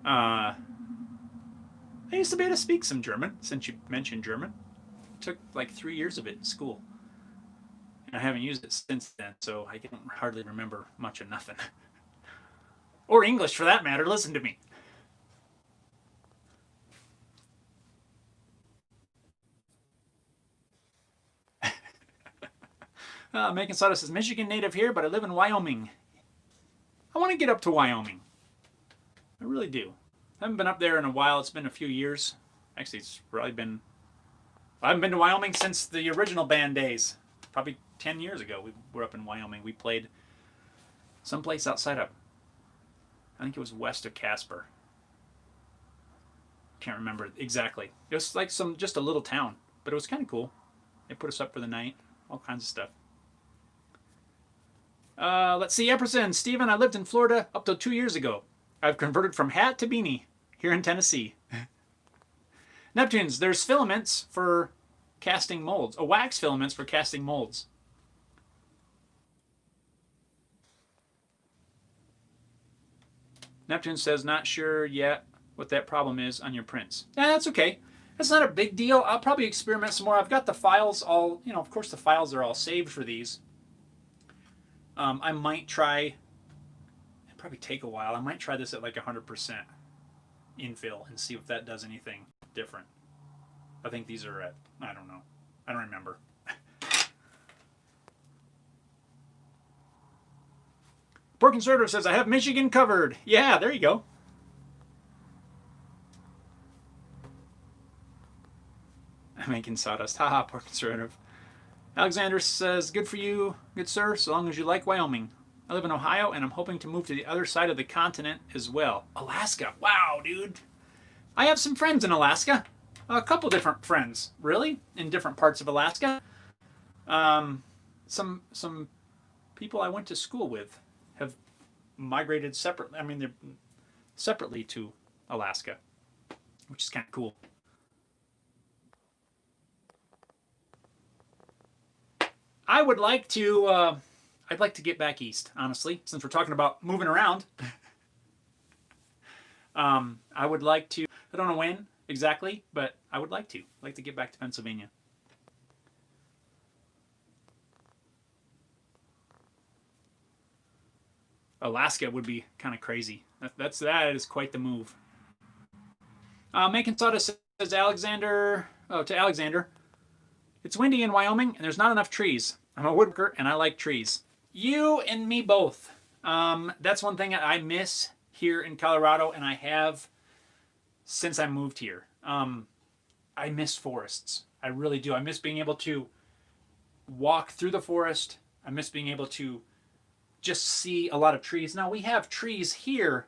I used to be able to speak some German, since you mentioned German. I took like 3 years of it in school. And I haven't used it since then, so I can hardly remember much of nothing. Or English, for that matter. Listen to me. Macon Soda says, Michigan native here, but I live in Wyoming. I want to get up to Wyoming. I really do. I haven't been up there in a while. It's been a few years. Actually, it's probably been... I haven't been to Wyoming since the original band days. Probably 10 years ago we were up in Wyoming. We played someplace outside of... I think it was west of Casper. Can't remember exactly. It was like just a little town, but it was kind of cool. They put us up for the night. All kinds of stuff. Let's see, Epperson. Steven, I lived in Florida up to 2 years ago. I've converted from hat to beanie here in Tennessee. Neptunes, there's filaments for casting molds. Wax filaments for casting molds. Neptune says, not sure yet what that problem is on your prints. That's okay. That's not a big deal. I'll probably experiment some more. I've got the files all, you know, of course the files are all saved for these. I might try, it'll probably take a while. I might try this at like 100% infill and see if that does anything different. I think these are at, I don't know. I don't remember. Poor Conservative says, I have Michigan covered. Yeah, there you go. Making sawdust. Haha, poor conservative. Alexander says, good for you, good sir, so long as you like Wyoming. I live in Ohio, and I'm hoping to move to the other side of the continent as well. Alaska. Wow, dude. I have some friends in Alaska. A couple different friends, really, in different parts of Alaska. Some people I went to school with have migrated separately. I mean, they're separately to Alaska, which is kind of cool. I would like to. I'd like to get back east, honestly, since we're talking about moving around. I would like to. I don't know when exactly, but I would like to. Like to get back to Pennsylvania. Alaska would be kind of crazy. That is quite the move. Making sawdust says Alexander. Oh, to Alexander. It's windy in Wyoming, and there's not enough trees. I'm a woodworker, and I like trees. You and me both. That's one thing I miss here in Colorado, and I have since I moved here. I miss forests. I really do. I miss being able to walk through the forest. I miss being able to just see a lot of trees. Now, we have trees here,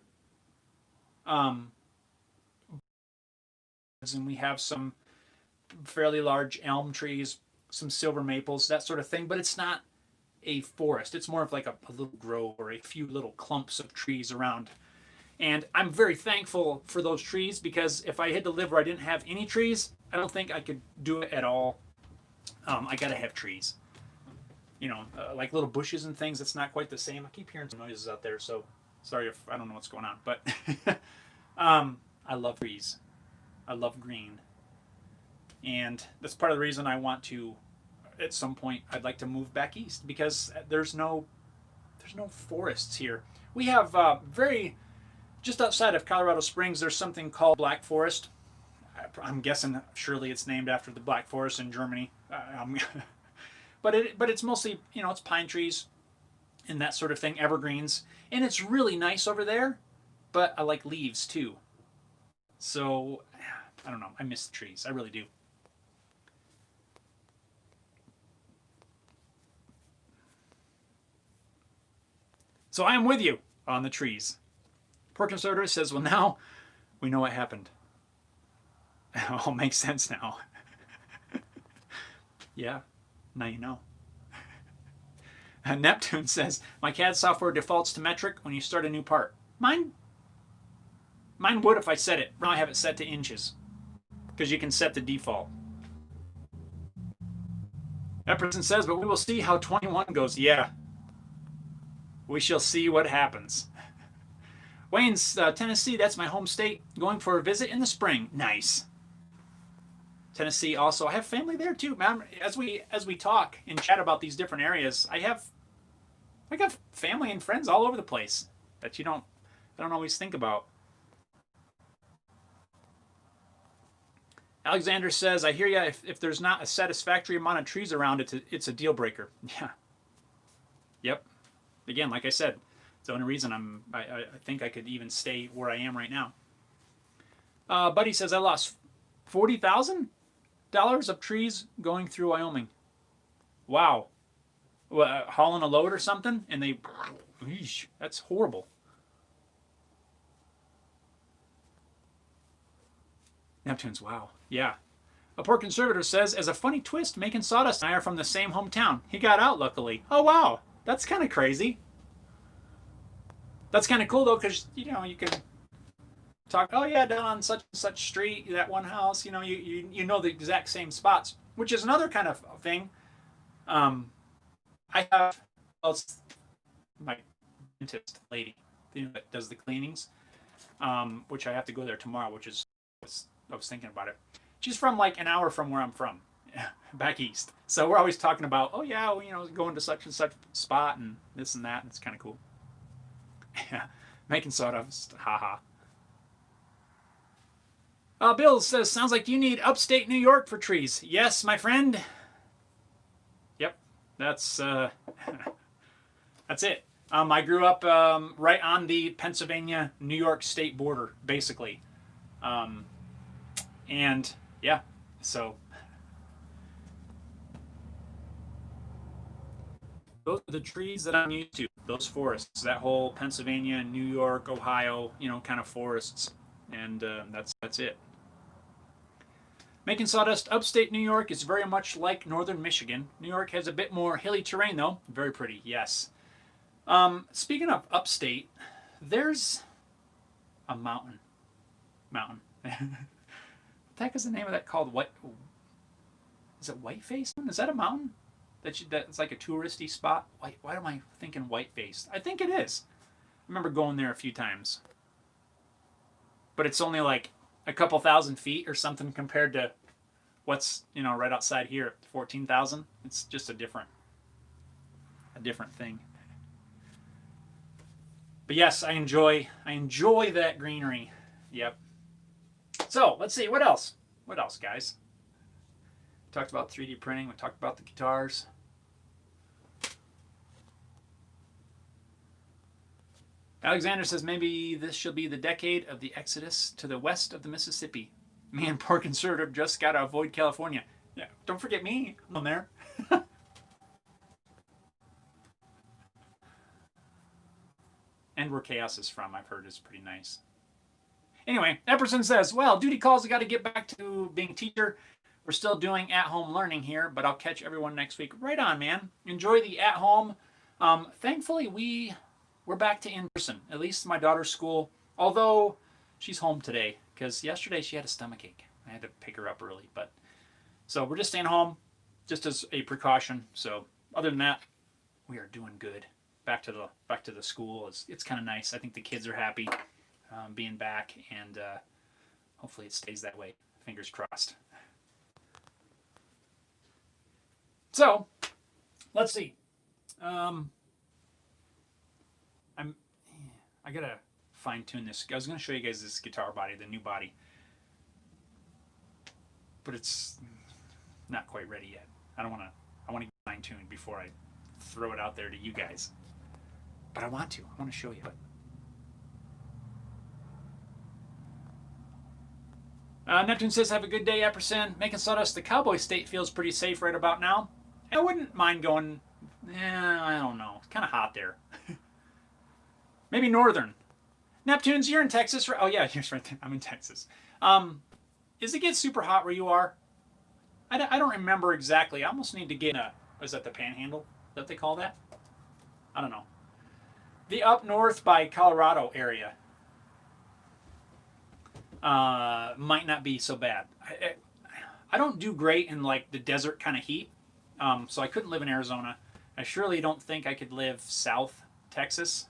and we have some fairly large elm trees, some silver maples, that sort of thing, but it's not a forest. It's more of like a little grove or a few little clumps of trees around. And I'm very thankful for those trees, because if I had to live where I didn't have any trees, I don't think I could do it at all. I gotta have trees. You know, like little bushes and things. It's not quite the same. I keep hearing some noises out there, so sorry if I don't know what's going on. But I love trees. I love green. And that's part of the reason I want to, at some point, I'd like to move back east, because there's no forests here. We have just outside of Colorado Springs, there's something called Black Forest. I'm guessing surely it's named after the Black Forest in Germany. But it's mostly, you know, it's pine trees and that sort of thing, evergreens. And it's really nice over there, but I like leaves too. So, I don't know, I miss the trees, I really do. So I am with you on the trees. Poor conservator says, well, now we know what happened. It all makes sense now. Yeah, now you know. Neptune says, my CAD software defaults to metric when you start a new part. Mine would if I set it. Now I have it set to inches, because you can set the default. That person says, but we will see how 21 goes. Yeah. We shall see what happens. Wayne's Tennessee, that's my home state. Going for a visit in the spring. Nice. Tennessee also. I have family there too, man. As we talk and chat about these different areas, I got family and friends all over the place that I don't always think about. Alexander says, I hear ya. If there's not a satisfactory amount of trees around, it's a deal breaker. Yeah. Yep. Again, like I said, it's the only reason I think I could even stay where I am right now. Buddy says, I lost $40,000 of trees going through Wyoming. Wow. Hauling a load or something, and they, eesh, that's horrible. Neptune's, wow. Yeah. A poor conservator says, as a funny twist, Making Sawdust and I are from the same hometown. He got out, luckily. Oh, wow. That's kind of crazy. That's kind of cool, though, because, you know, you can talk, oh, yeah, down on such and such street, that one house, you know, you know the exact same spots, which is another kind of thing. I have, well, it's my dentist lady, you know, that does the cleanings, which I have to go there tomorrow, which is, I was thinking about it. She's from like an hour from where I'm from, back east. So we're always talking about, oh yeah, well, you know, going to such and such spot and this and that, and it's kind of cool. Yeah, Making Sawdust, haha. Bill says, sounds like you need upstate New York for trees. Yes, my friend. Yep, that's that's it. I grew up right on the Pennsylvania-New York state border, basically. And yeah, so those are the trees that I'm used to. Those forests, that whole Pennsylvania, New York, Ohio, kind of forests, and that's it. Making sawdust upstate New York is very much like northern Michigan. New York has a bit more hilly terrain, though. Very pretty, yes. Speaking of upstate, there's a mountain. What the heck is the name of that called? What is it? Whiteface? Is that a mountain? That's like a touristy spot? Why am I thinking Whiteface? I think it is. I remember going there a few times. But it's only like a couple thousand feet or something compared to what's right outside here at 14,000. It's just a different thing. But yes, I enjoy that greenery. Yep. So let's see, what else, guys? We talked about 3D printing. We talked about the guitars. Alexander says maybe this shall be the decade of the exodus to the west of the Mississippi. Me and poor conservative just got to avoid California. Yeah, don't forget me. I'm there. And where chaos is from, I've heard, is pretty nice. Anyway, Epperson says, well, duty calls. I got to get back to being teacher. We're still doing at-home learning here, but I'll catch everyone next week. Right on, man. Enjoy the at-home. Thankfully, we're back to in-person, at least my daughter's school, although she's home today because yesterday she had a stomachache. I had to pick her up early, so we're just staying home just as a precaution. So other than that, we are doing good. Back to the school. It's kind of nice. I think the kids are happy being back, and hopefully it stays that way. Fingers crossed. So let's see. I gotta fine tune this. I was gonna show you guys this guitar body, the new body, but it's not quite ready yet. I want to get fine tuned before I throw it out there to you guys. But I want to show you it. Neptune says, have a good day, Epperson. Making sawdust, the cowboy state feels pretty safe right about now. I wouldn't mind going, I don't know. It's kind of hot there. Maybe northern. Neptunes, you're in Texas, right? Oh, yeah, you're right there. I'm in Texas. Is it get super hot where you are? I don't remember exactly. I almost need to get is that the panhandle? Is that what they call that? I don't know. The up north by Colorado area might not be so bad. I don't do great in like the desert kind of heat, so I couldn't live in Arizona. I surely don't think I could live south Texas.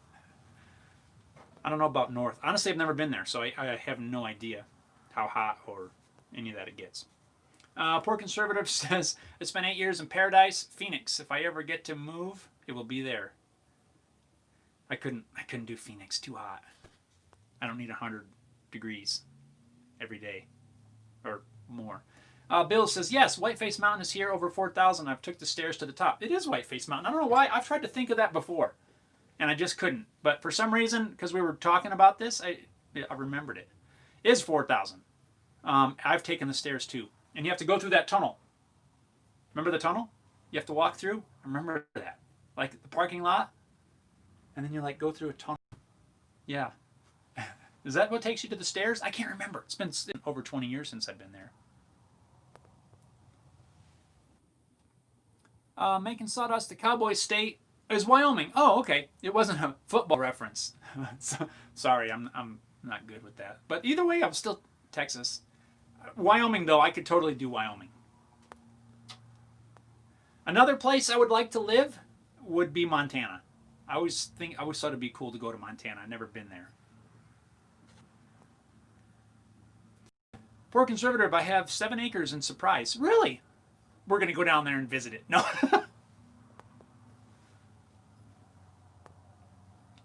I don't know about north. Honestly, I've never been there, so I have no idea how hot or any of that it gets. Poor conservative says, I spent 8 years in Paradise, Phoenix. If I ever get to move, it will be there. I couldn't do Phoenix. Too hot. I don't need 100 degrees every day or more. Bill says, yes, Whiteface Mountain is here, over 4,000. I've took the stairs to the top. It is Whiteface Mountain. I don't know why. I've tried to think of that before, and I just couldn't. But for some reason, because we were talking about this, I remembered it. It is 4,000. I've taken the stairs too. And you have to go through that tunnel. Remember the tunnel? You have to walk through? I remember that. Like the parking lot. And then you like go through a tunnel. Yeah. Is that what takes you to the stairs? I can't remember. It's been over 20 years since I've been there. Making sawdust, the cowboy state is Wyoming. Oh, okay. It wasn't a football reference. So, sorry, I'm not good with that. But either way, I'm still Texas. Wyoming, though, I could totally do Wyoming. Another place I would like to live would be Montana. I always thought it'd be cool to go to Montana. I've never been there. Poor conservative, I have 7 acres in Surprise. Really? We're going to go down there and visit it. No.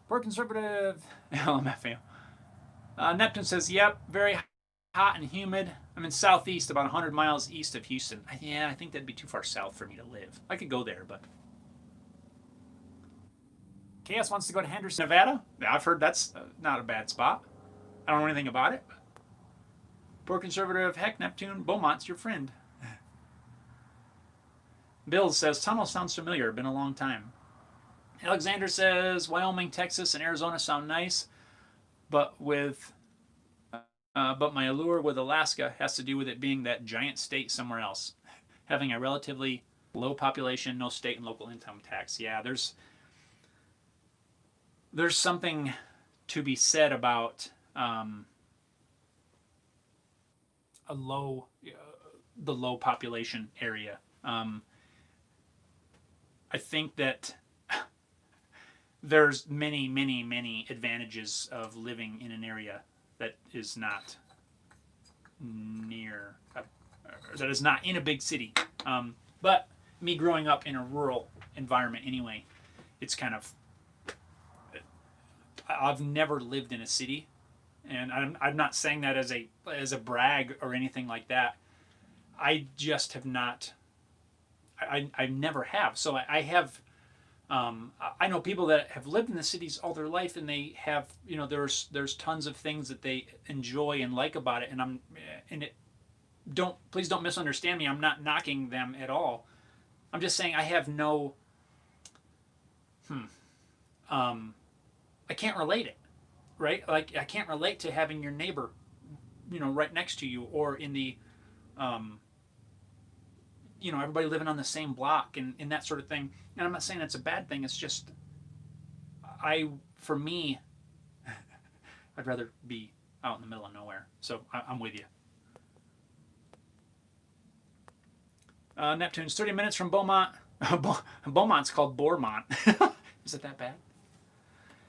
Poor conservative. LMFAO. Neptune says, yep, very hot and humid. I'm in southeast, about 100 miles east of Houston. Yeah, I think that'd be too far south for me to live. I could go there, but... Chaos wants to go to Henderson, Nevada. Yeah, I've heard that's not a bad spot. I don't know anything about it. Poor conservative, heck, Neptune, Beaumont's your friend. Bill says, tunnel sounds familiar. Been a long time. Alexander says, Wyoming, Texas, and Arizona sound nice, but but my allure with Alaska has to do with it being that giant state somewhere else, having a relatively low population, no state and local income tax. Yeah, there's something to be said about the low population area. I think that there's many advantages of living in an area that is not that is not in a big city. But me growing up in a rural environment anyway, it's kind of, I've never lived in a city, and I'm not saying that as a brag or anything like that. I just have not. I never have. So I have. I know people that have lived in the cities all their life, and they have, there's tons of things that they enjoy and like about it. Please don't misunderstand me. I'm not knocking them at all. I'm just saying I have no. I can't relate it, right? Like, I can't relate to having your neighbor, right next to you, or in the, everybody living on the same block and that sort of thing. And I'm not saying that's a bad thing. It's just, for me, I'd rather be out in the middle of nowhere. So I'm with you. Neptune's 30 minutes from Beaumont. Beaumont's called Bourmont. Is it that bad?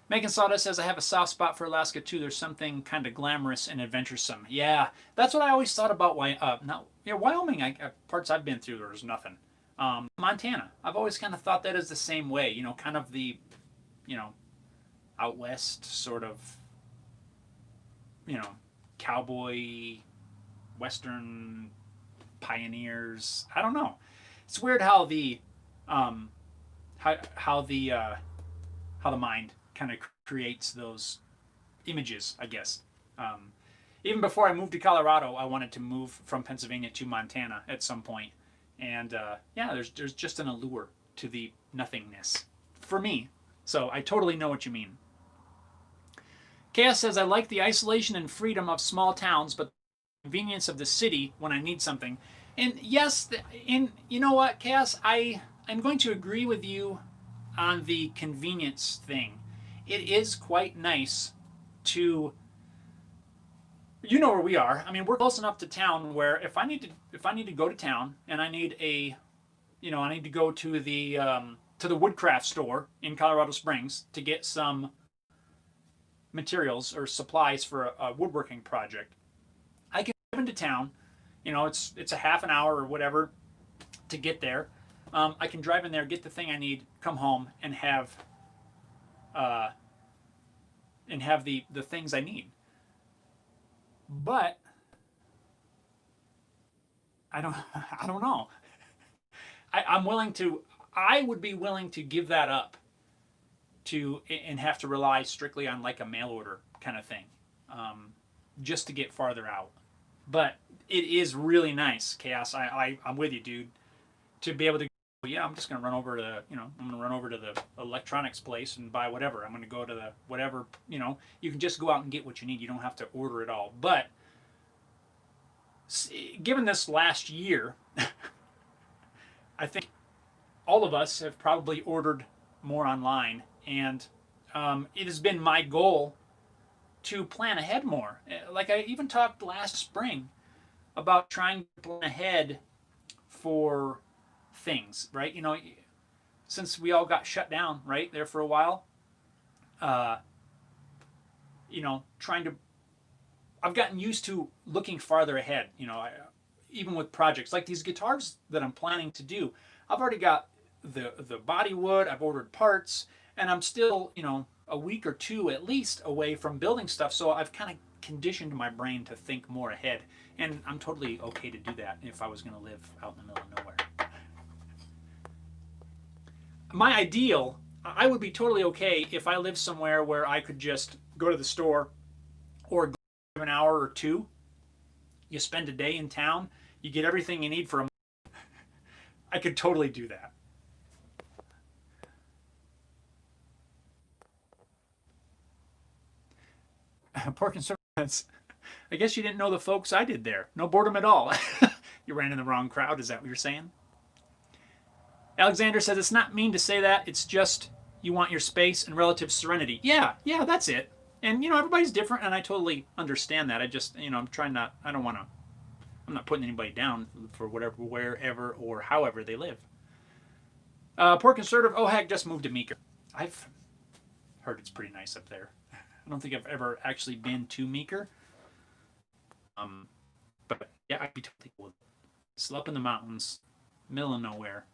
Megan Sawdust says, I have a soft spot for Alaska too. There's something kind of glamorous and adventuresome. Yeah, that's what I always thought about Wyoming. Parts I've been through, there's nothing. Montana, I've always kind of thought that is the same way. Kind of the, out west sort of, cowboy, western pioneers. I don't know. It's weird how the mind kind of creates those images, I guess. Even before I moved to Colorado, I wanted to move from Pennsylvania to Montana at some point. And there's just an allure to the nothingness for me. So I totally know what you mean. Chaos says, I like the isolation and freedom of small towns, but the convenience of the city when I need something. And yes, you know what, Chaos, I'm going to agree with you on the convenience thing. It is quite nice to, where we are. I mean, we're close enough to town where if I need to go to town and I need I need to go to the woodcraft store in Colorado Springs to get some materials or supplies for a woodworking project, I can drive into town. It's a half an hour or whatever to get there. I can drive in there, get the thing I need, come home, and have the things I need. But I don't know. I would be willing to give that up and have to rely strictly on like a mail order kind of thing, just to get farther out. But it is really nice, Chaos. I'm with you, dude. To be able to, I'm just gonna run over to the electronics place and buy whatever. I'm gonna go to the whatever. You can just go out and get what you need. You don't have to order it all. But given this last year, I think all of us have probably ordered more online, and it has been my goal to plan ahead more. Like I even talked last spring about trying to plan ahead for things, right? Since we all got shut down, right, there for a while, I've gotten used to looking farther ahead, even with projects like these guitars that I'm planning to do. I've already got the body wood, I've ordered parts, and I'm still, a week or two at least away from building stuff. So I've kind of conditioned my brain to think more ahead, and I'm totally okay to do that if I was going to live out in the middle of nowhere. My ideal, I would be totally okay if I lived somewhere where I could just go to the store or go an hour or two. You spend a day in town, you get everything you need for a month. I could totally do that. Pork and circles. I guess you didn't know the folks I did there. No boredom at all. You ran in the wrong crowd. Is that what you're saying? Alexander says it's not mean to say that. It's just you want your space and relative serenity. Yeah, that's it. And everybody's different, and I totally understand that. I just, I'm trying not. I don't want to. I'm not putting anybody down for whatever, wherever, or however they live. Poor conservative. Oh heck, just moved to Meeker. I've heard it's pretty nice up there. I don't think I've ever actually been to Meeker. But yeah, I'd be totally cool with it. Still up in the mountains, middle of nowhere.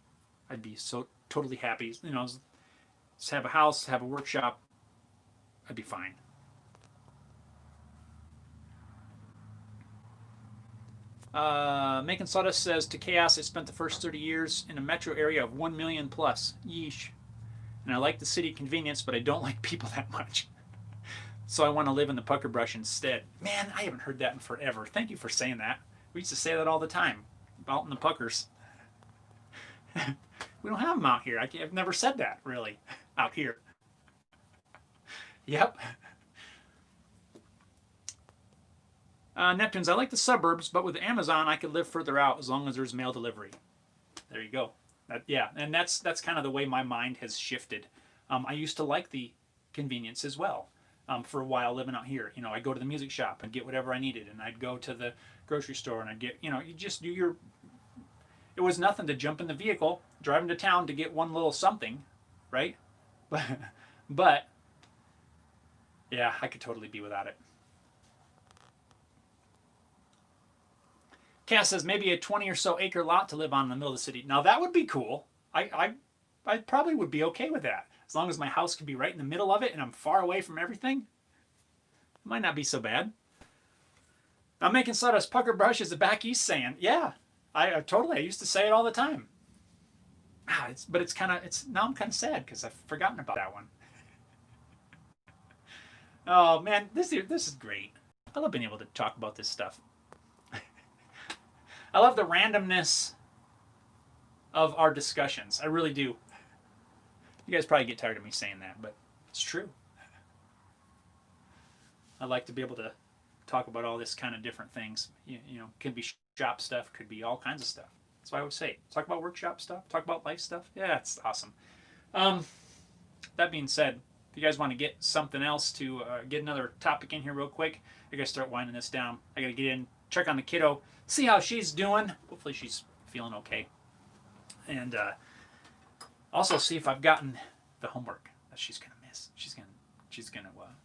I'd be so totally happy. Just have a house, have a workshop. I'd be fine. Making Sawdust says, to Chaos, I spent the first 30 years in a metro area of 1 million plus. Yeesh. And I like the city convenience, but I don't like people that much. So I want to live in the pucker brush instead. Man, I haven't heard that in forever. Thank you for saying that. We used to say that all the time. Out in the puckers. We don't have them out here. I've never said that, really. Out here. Yep. Neptunes, I like the suburbs, but with Amazon, I could live further out as long as there's mail delivery. There you go. Yeah, and that's kind of the way my mind has shifted. I used to like the convenience as well. For a while living out here, I'd go to the music shop and get whatever I needed, and I'd go to the grocery store and I'd get, you just do your. It was nothing to jump in the vehicle, drive into town to get one little something, right? But yeah, I could totally be without it. Cass says maybe a 20 or so acre lot to live on in the middle of the city. Now that would be cool. I probably would be okay with that. As long as my house could be right in the middle of it and I'm far away from everything, it might not be so bad. I'm making sawdust. Pucker brush is the back east saying. Yeah, I totally. I used to say it all the time. But now I'm kind of sad because I've forgotten about that one. Oh man, this is great. I love being able to talk about this stuff. I love the randomness of our discussions. I really do. You guys probably get tired of me saying that, but it's true. I like to be able to talk about all this kind of different things. Could be shop stuff, could be all kinds of stuff. That's why I would say, talk about workshop stuff, talk about life stuff. Yeah, it's awesome. That being said, if you guys want to get something else to get another topic in here real quick, I gotta start winding this down. I gotta get in, check on the kiddo, see how she's doing. Hopefully she's feeling okay. And also see if I've gotten the homework that she's gonna miss. She's gonna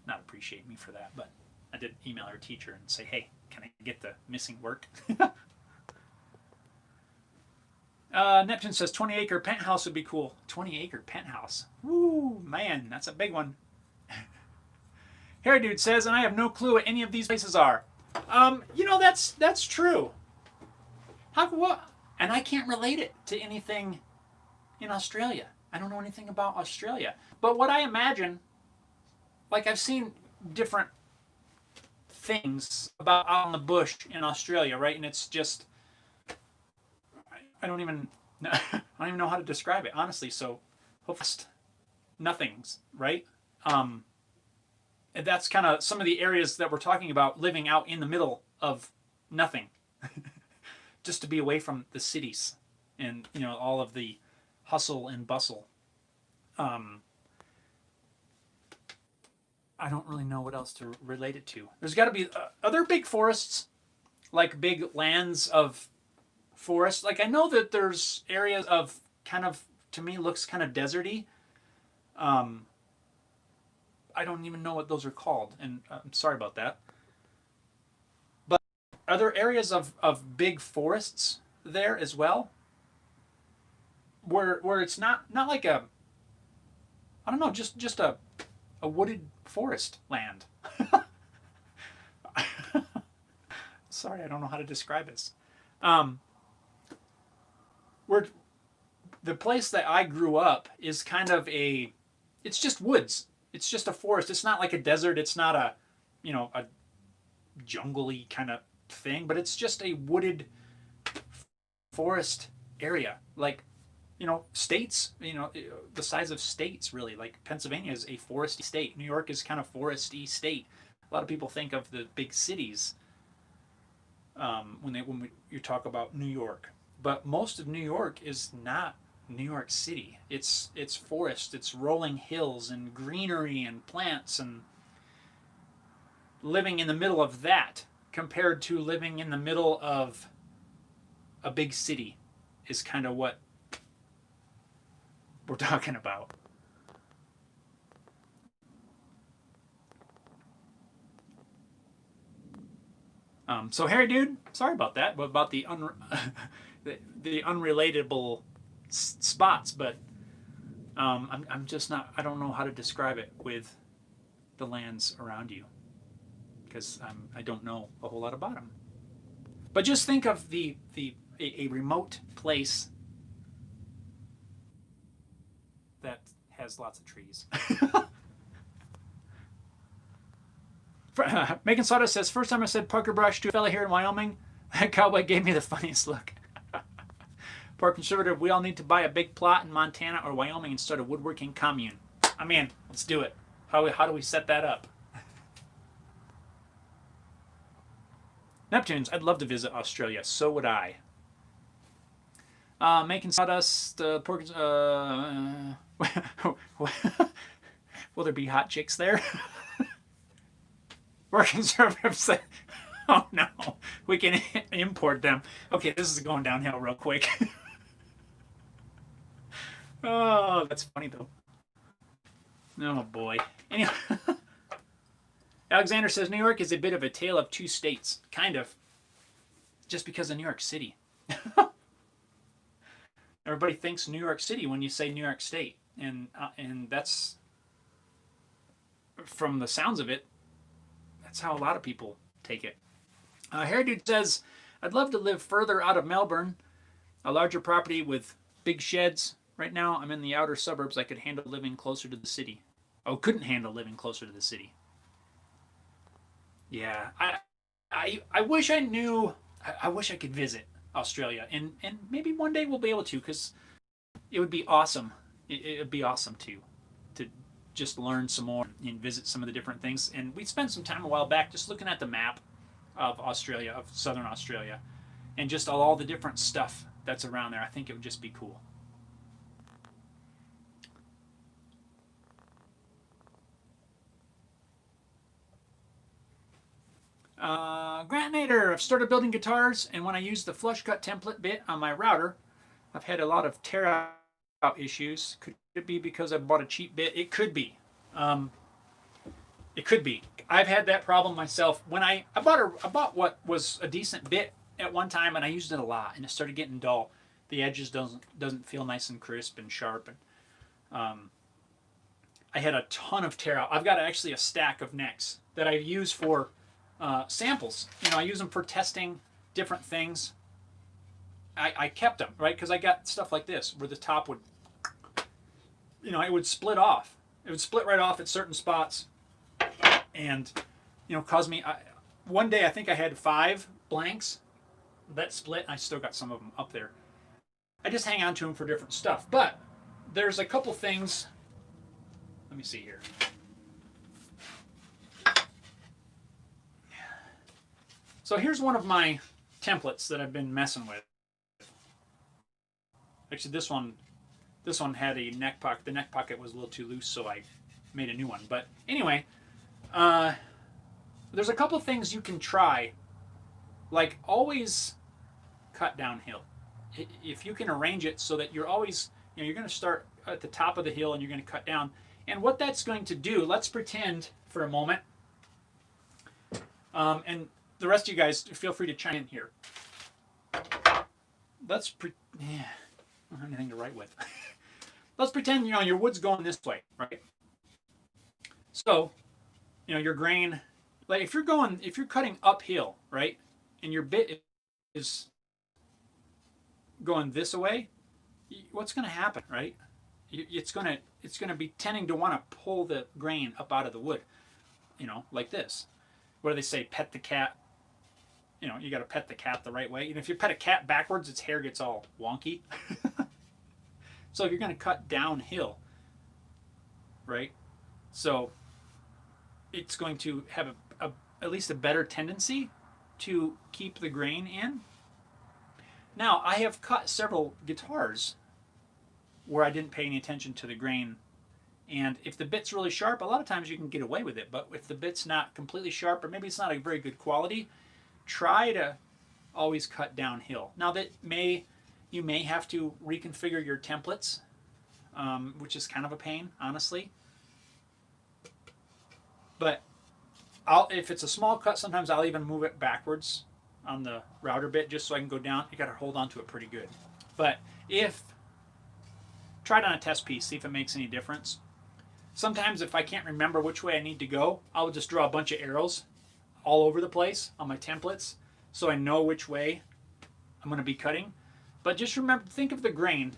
not appreciate me for that, but I did email her teacher and say, hey, can I get the missing work? Neptune says 20-acre penthouse would be cool. 20-acre penthouse. Woo, man, that's a big one. Harry Dude says, and I have no clue what any of these places are. That's true. What? And I can't relate it to anything in Australia. I don't know anything about Australia. But what I imagine, like I've seen different things about out in the bush in Australia, right? And it's just, I don't even know how to describe it, honestly. So, hopefully, nothings, right? And that's kind of some of the areas that we're talking about, living out in the middle of nothing, just to be away from the cities and all of the hustle and bustle. I don't really know what else to relate it to. There's got to be other big forests, like big lands of forest. Like I know that there's areas of kind of, to me, looks kind of deserty. I don't even know what those are called, and I'm sorry about that. But are there areas of big forests there as well? Where it's not like a, I don't know, just a wooded forest land. Sorry, I don't know how to describe this. Where the place that I grew up is kind of it's just woods. It's just a forest. It's not like a desert. It's not a jungle-y kind of thing, but it's just a wooded forest area. Like, states, the size of states, really. Like Pennsylvania is a foresty state. New York is kind of foresty state. A lot of people think of the big cities you talk about New York, but most of New York is not New York City. It's forest, it's rolling hills and greenery and plants, and living in the middle of that compared to living in the middle of a big city is kind of what we're talking about. So Harry dude, sorry about that, but about the the unrelatable spots, but I'm just not. I don't know how to describe it with the lands around you because I don't know a whole lot about them. But just think of a remote place that has lots of trees. Megan Sawdust says, first time I said Parker Brush to a fella here in Wyoming, that cowboy gave me the funniest look. Poor conservative, we all need to buy a big plot in Montana or Wyoming and start a woodworking commune. I'm in. Let's do it. How do we set that up? Neptunes, I'd love to visit Australia. So would I. Making Sawdust, will there be hot chicks there? We're conservatives. Oh no, we can import them. Okay, this is going downhill real quick. Oh, that's funny though. Oh boy. Anyway, Alexander says New York is a bit of a tale of two states, kind of. Just because of New York City. Everybody thinks New York City when you say New York State, and that's, from the sounds of it, that's how a lot of people take it. Hair Dude says, I'd love to live further out of Melbourne, a larger property with big sheds. Right now, I'm in the outer suburbs. I could handle living closer to the city. Oh, couldn't handle living closer to the city. Yeah, I wish I knew. I wish I could visit Australia, and maybe one day we'll be able to, because it would be awesome. It would be awesome to just learn some more and visit some of the different things. And we spent some time a while back just looking at the map of Australia, of southern Australia, and just all the different stuff that's around there. I think it would just be cool. Grantinator, I've started building guitars, and when I use the flush cut template bit on my router, I've had a lot of tear out issues. Could it be because I bought a cheap bit? It could be. It could be. I've had that problem myself. When I bought what was a decent bit at one time, and I used it a lot, and it started getting dull. The edges doesn't feel nice and crisp and sharp, and I had a ton of tear out. I've got actually a stack of necks that I use for samples. I use them for testing different things. I kept them, right? Because I got stuff like this where the top would, it would split off. It would split right off at certain spots, and cause me. One day I think I had 5 blanks that split. I still got some of them up there. I just hang on to them for different stuff. But there's a couple things. Let me see here. So here's one of my templates that I've been messing with. Actually, this one had a neck pocket. The neck pocket was a little too loose, so I made a new one. But anyway, there's a couple things you can try. Like, always cut downhill. If you can arrange it so that you're always, you're going to start at the top of the hill and you're going to cut down. And what that's going to do, let's pretend for a moment, and the rest of you guys, feel free to chime in here. I don't have anything to write with. Let's pretend, your wood's going this way, right? So, your grain, like if you're cutting uphill, right, and your bit is going this way, what's going to happen, right? It's going to be tending to want to pull the grain up out of the wood, like this. What do they say? Pet the cat. You got to pet the cat the right way. And if you pet a cat backwards, its hair gets all wonky. So if you're going to cut downhill, right? So it's going to have at least a better tendency to keep the grain in. Now, I have cut several guitars where I didn't pay any attention to the grain. And if the bit's really sharp, a lot of times you can get away with it. But if the bit's not completely sharp, or maybe it's not a very good quality, try to always cut downhill. Now you may have to reconfigure your templates, which is kind of a pain, honestly. But if it's a small cut, sometimes I'll even move it backwards on the router bit just so I can go down. You got to hold on to it pretty good. But try it on a test piece, see if it makes any difference. Sometimes if I can't remember which way I need to go, I'll just draw a bunch of arrows all over the place on my templates so I know which way I'm going to be cutting. But just remember, think of the grain,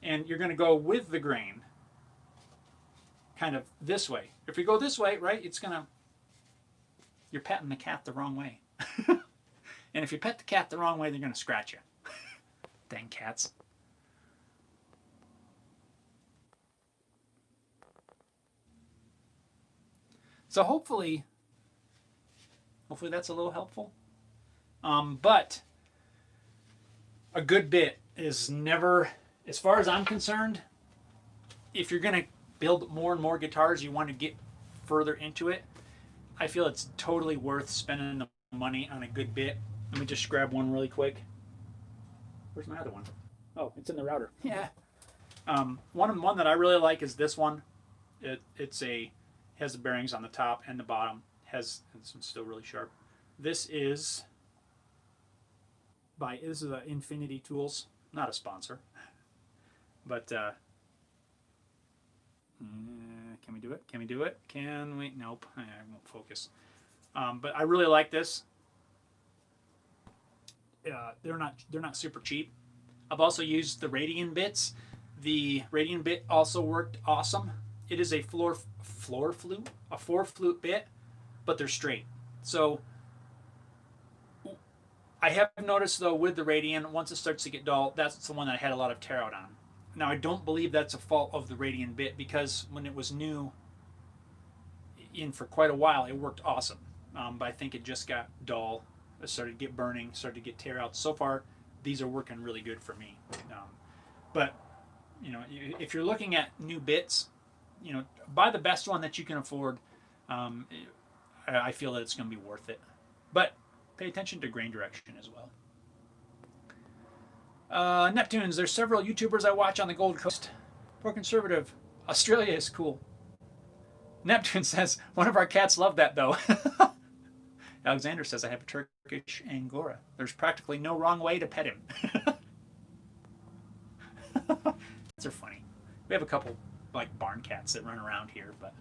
and you're going to go with the grain kind of this way. If you go this way, right, you're petting the cat the wrong way. And if you pet the cat the wrong way, they're going to scratch you. Dang cats. So hopefully that's a little helpful. But a good bit is never, as far as I'm concerned, if you're going to build more and more guitars, you want to get further into it, I feel it's totally worth spending the money on a good bit. Let me just grab one really quick. Where's my other one? Oh, it's in the router. Yeah. One that I really like is this one. It has the bearings on the top and the bottom. This one's still really sharp. This is Infinity Tools. Not a sponsor. But can we do it? Can we do it? Can we? Nope. I won't focus. But I really like this. They're not super cheap. I've also used the Radian Bits. The Radian Bit also worked awesome. It is a four flute bit, but they're straight. So I have noticed though with the Radian, once it starts to get dull, that's the one that I had a lot of tear out on. Now I don't believe that's a fault of the Radian bit, because when it was new in for quite a while, it worked awesome. But I think it just got dull. It started to get burning, started to get tear out. So far, these are working really good for me. But if you're looking at new bits, buy the best one that you can afford. I feel that it's going to be worth it. But pay attention to grain direction as well. Neptunes, there's several YouTubers I watch on the Gold Coast. More conservative. Australia is cool. Neptune says, one of our cats loved that though. Alexander says, I have a Turkish Angora. There's practically no wrong way to pet him. These are funny. We have a couple like barn cats that run around here, but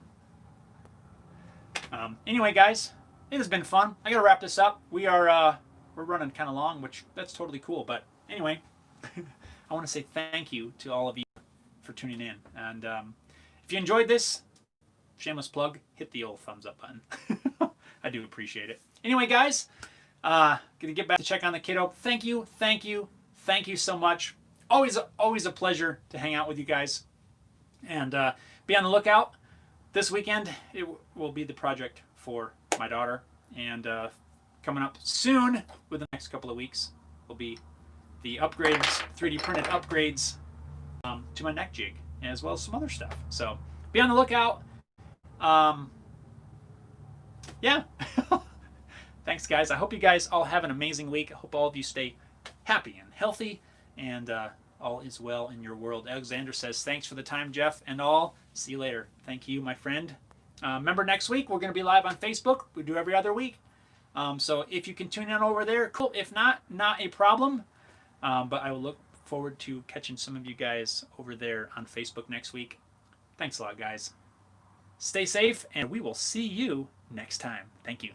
anyway, guys, it has been fun. I gotta wrap this up. We're running kind of long, which that's totally cool. But anyway, I want to say thank you to all of you for tuning in. And if you enjoyed this, shameless plug, hit the old thumbs up button. I do appreciate it. Anyway, guys, gonna get back to check on the kiddo. Thank you so much. Always a pleasure to hang out with you guys. And be on the lookout. This weekend, it will be the project for my daughter. And coming up soon, within the next couple of weeks, will be the upgrades, 3D printed upgrades to my neck jig, as well as some other stuff. So be on the lookout. Yeah. Thanks, guys. I hope you guys all have an amazing week. I hope all of you stay happy and healthy, and all is well in your world. Alexander says, thanks for the time, Jeff, and all. See you later. Thank you, my friend. Remember, next week, we're going to be live on Facebook. We do every other week. So if you can tune in over there, cool. If not a problem. But I will look forward to catching some of you guys over there on Facebook next week. Thanks a lot, guys. Stay safe, and we will see you next time. Thank you.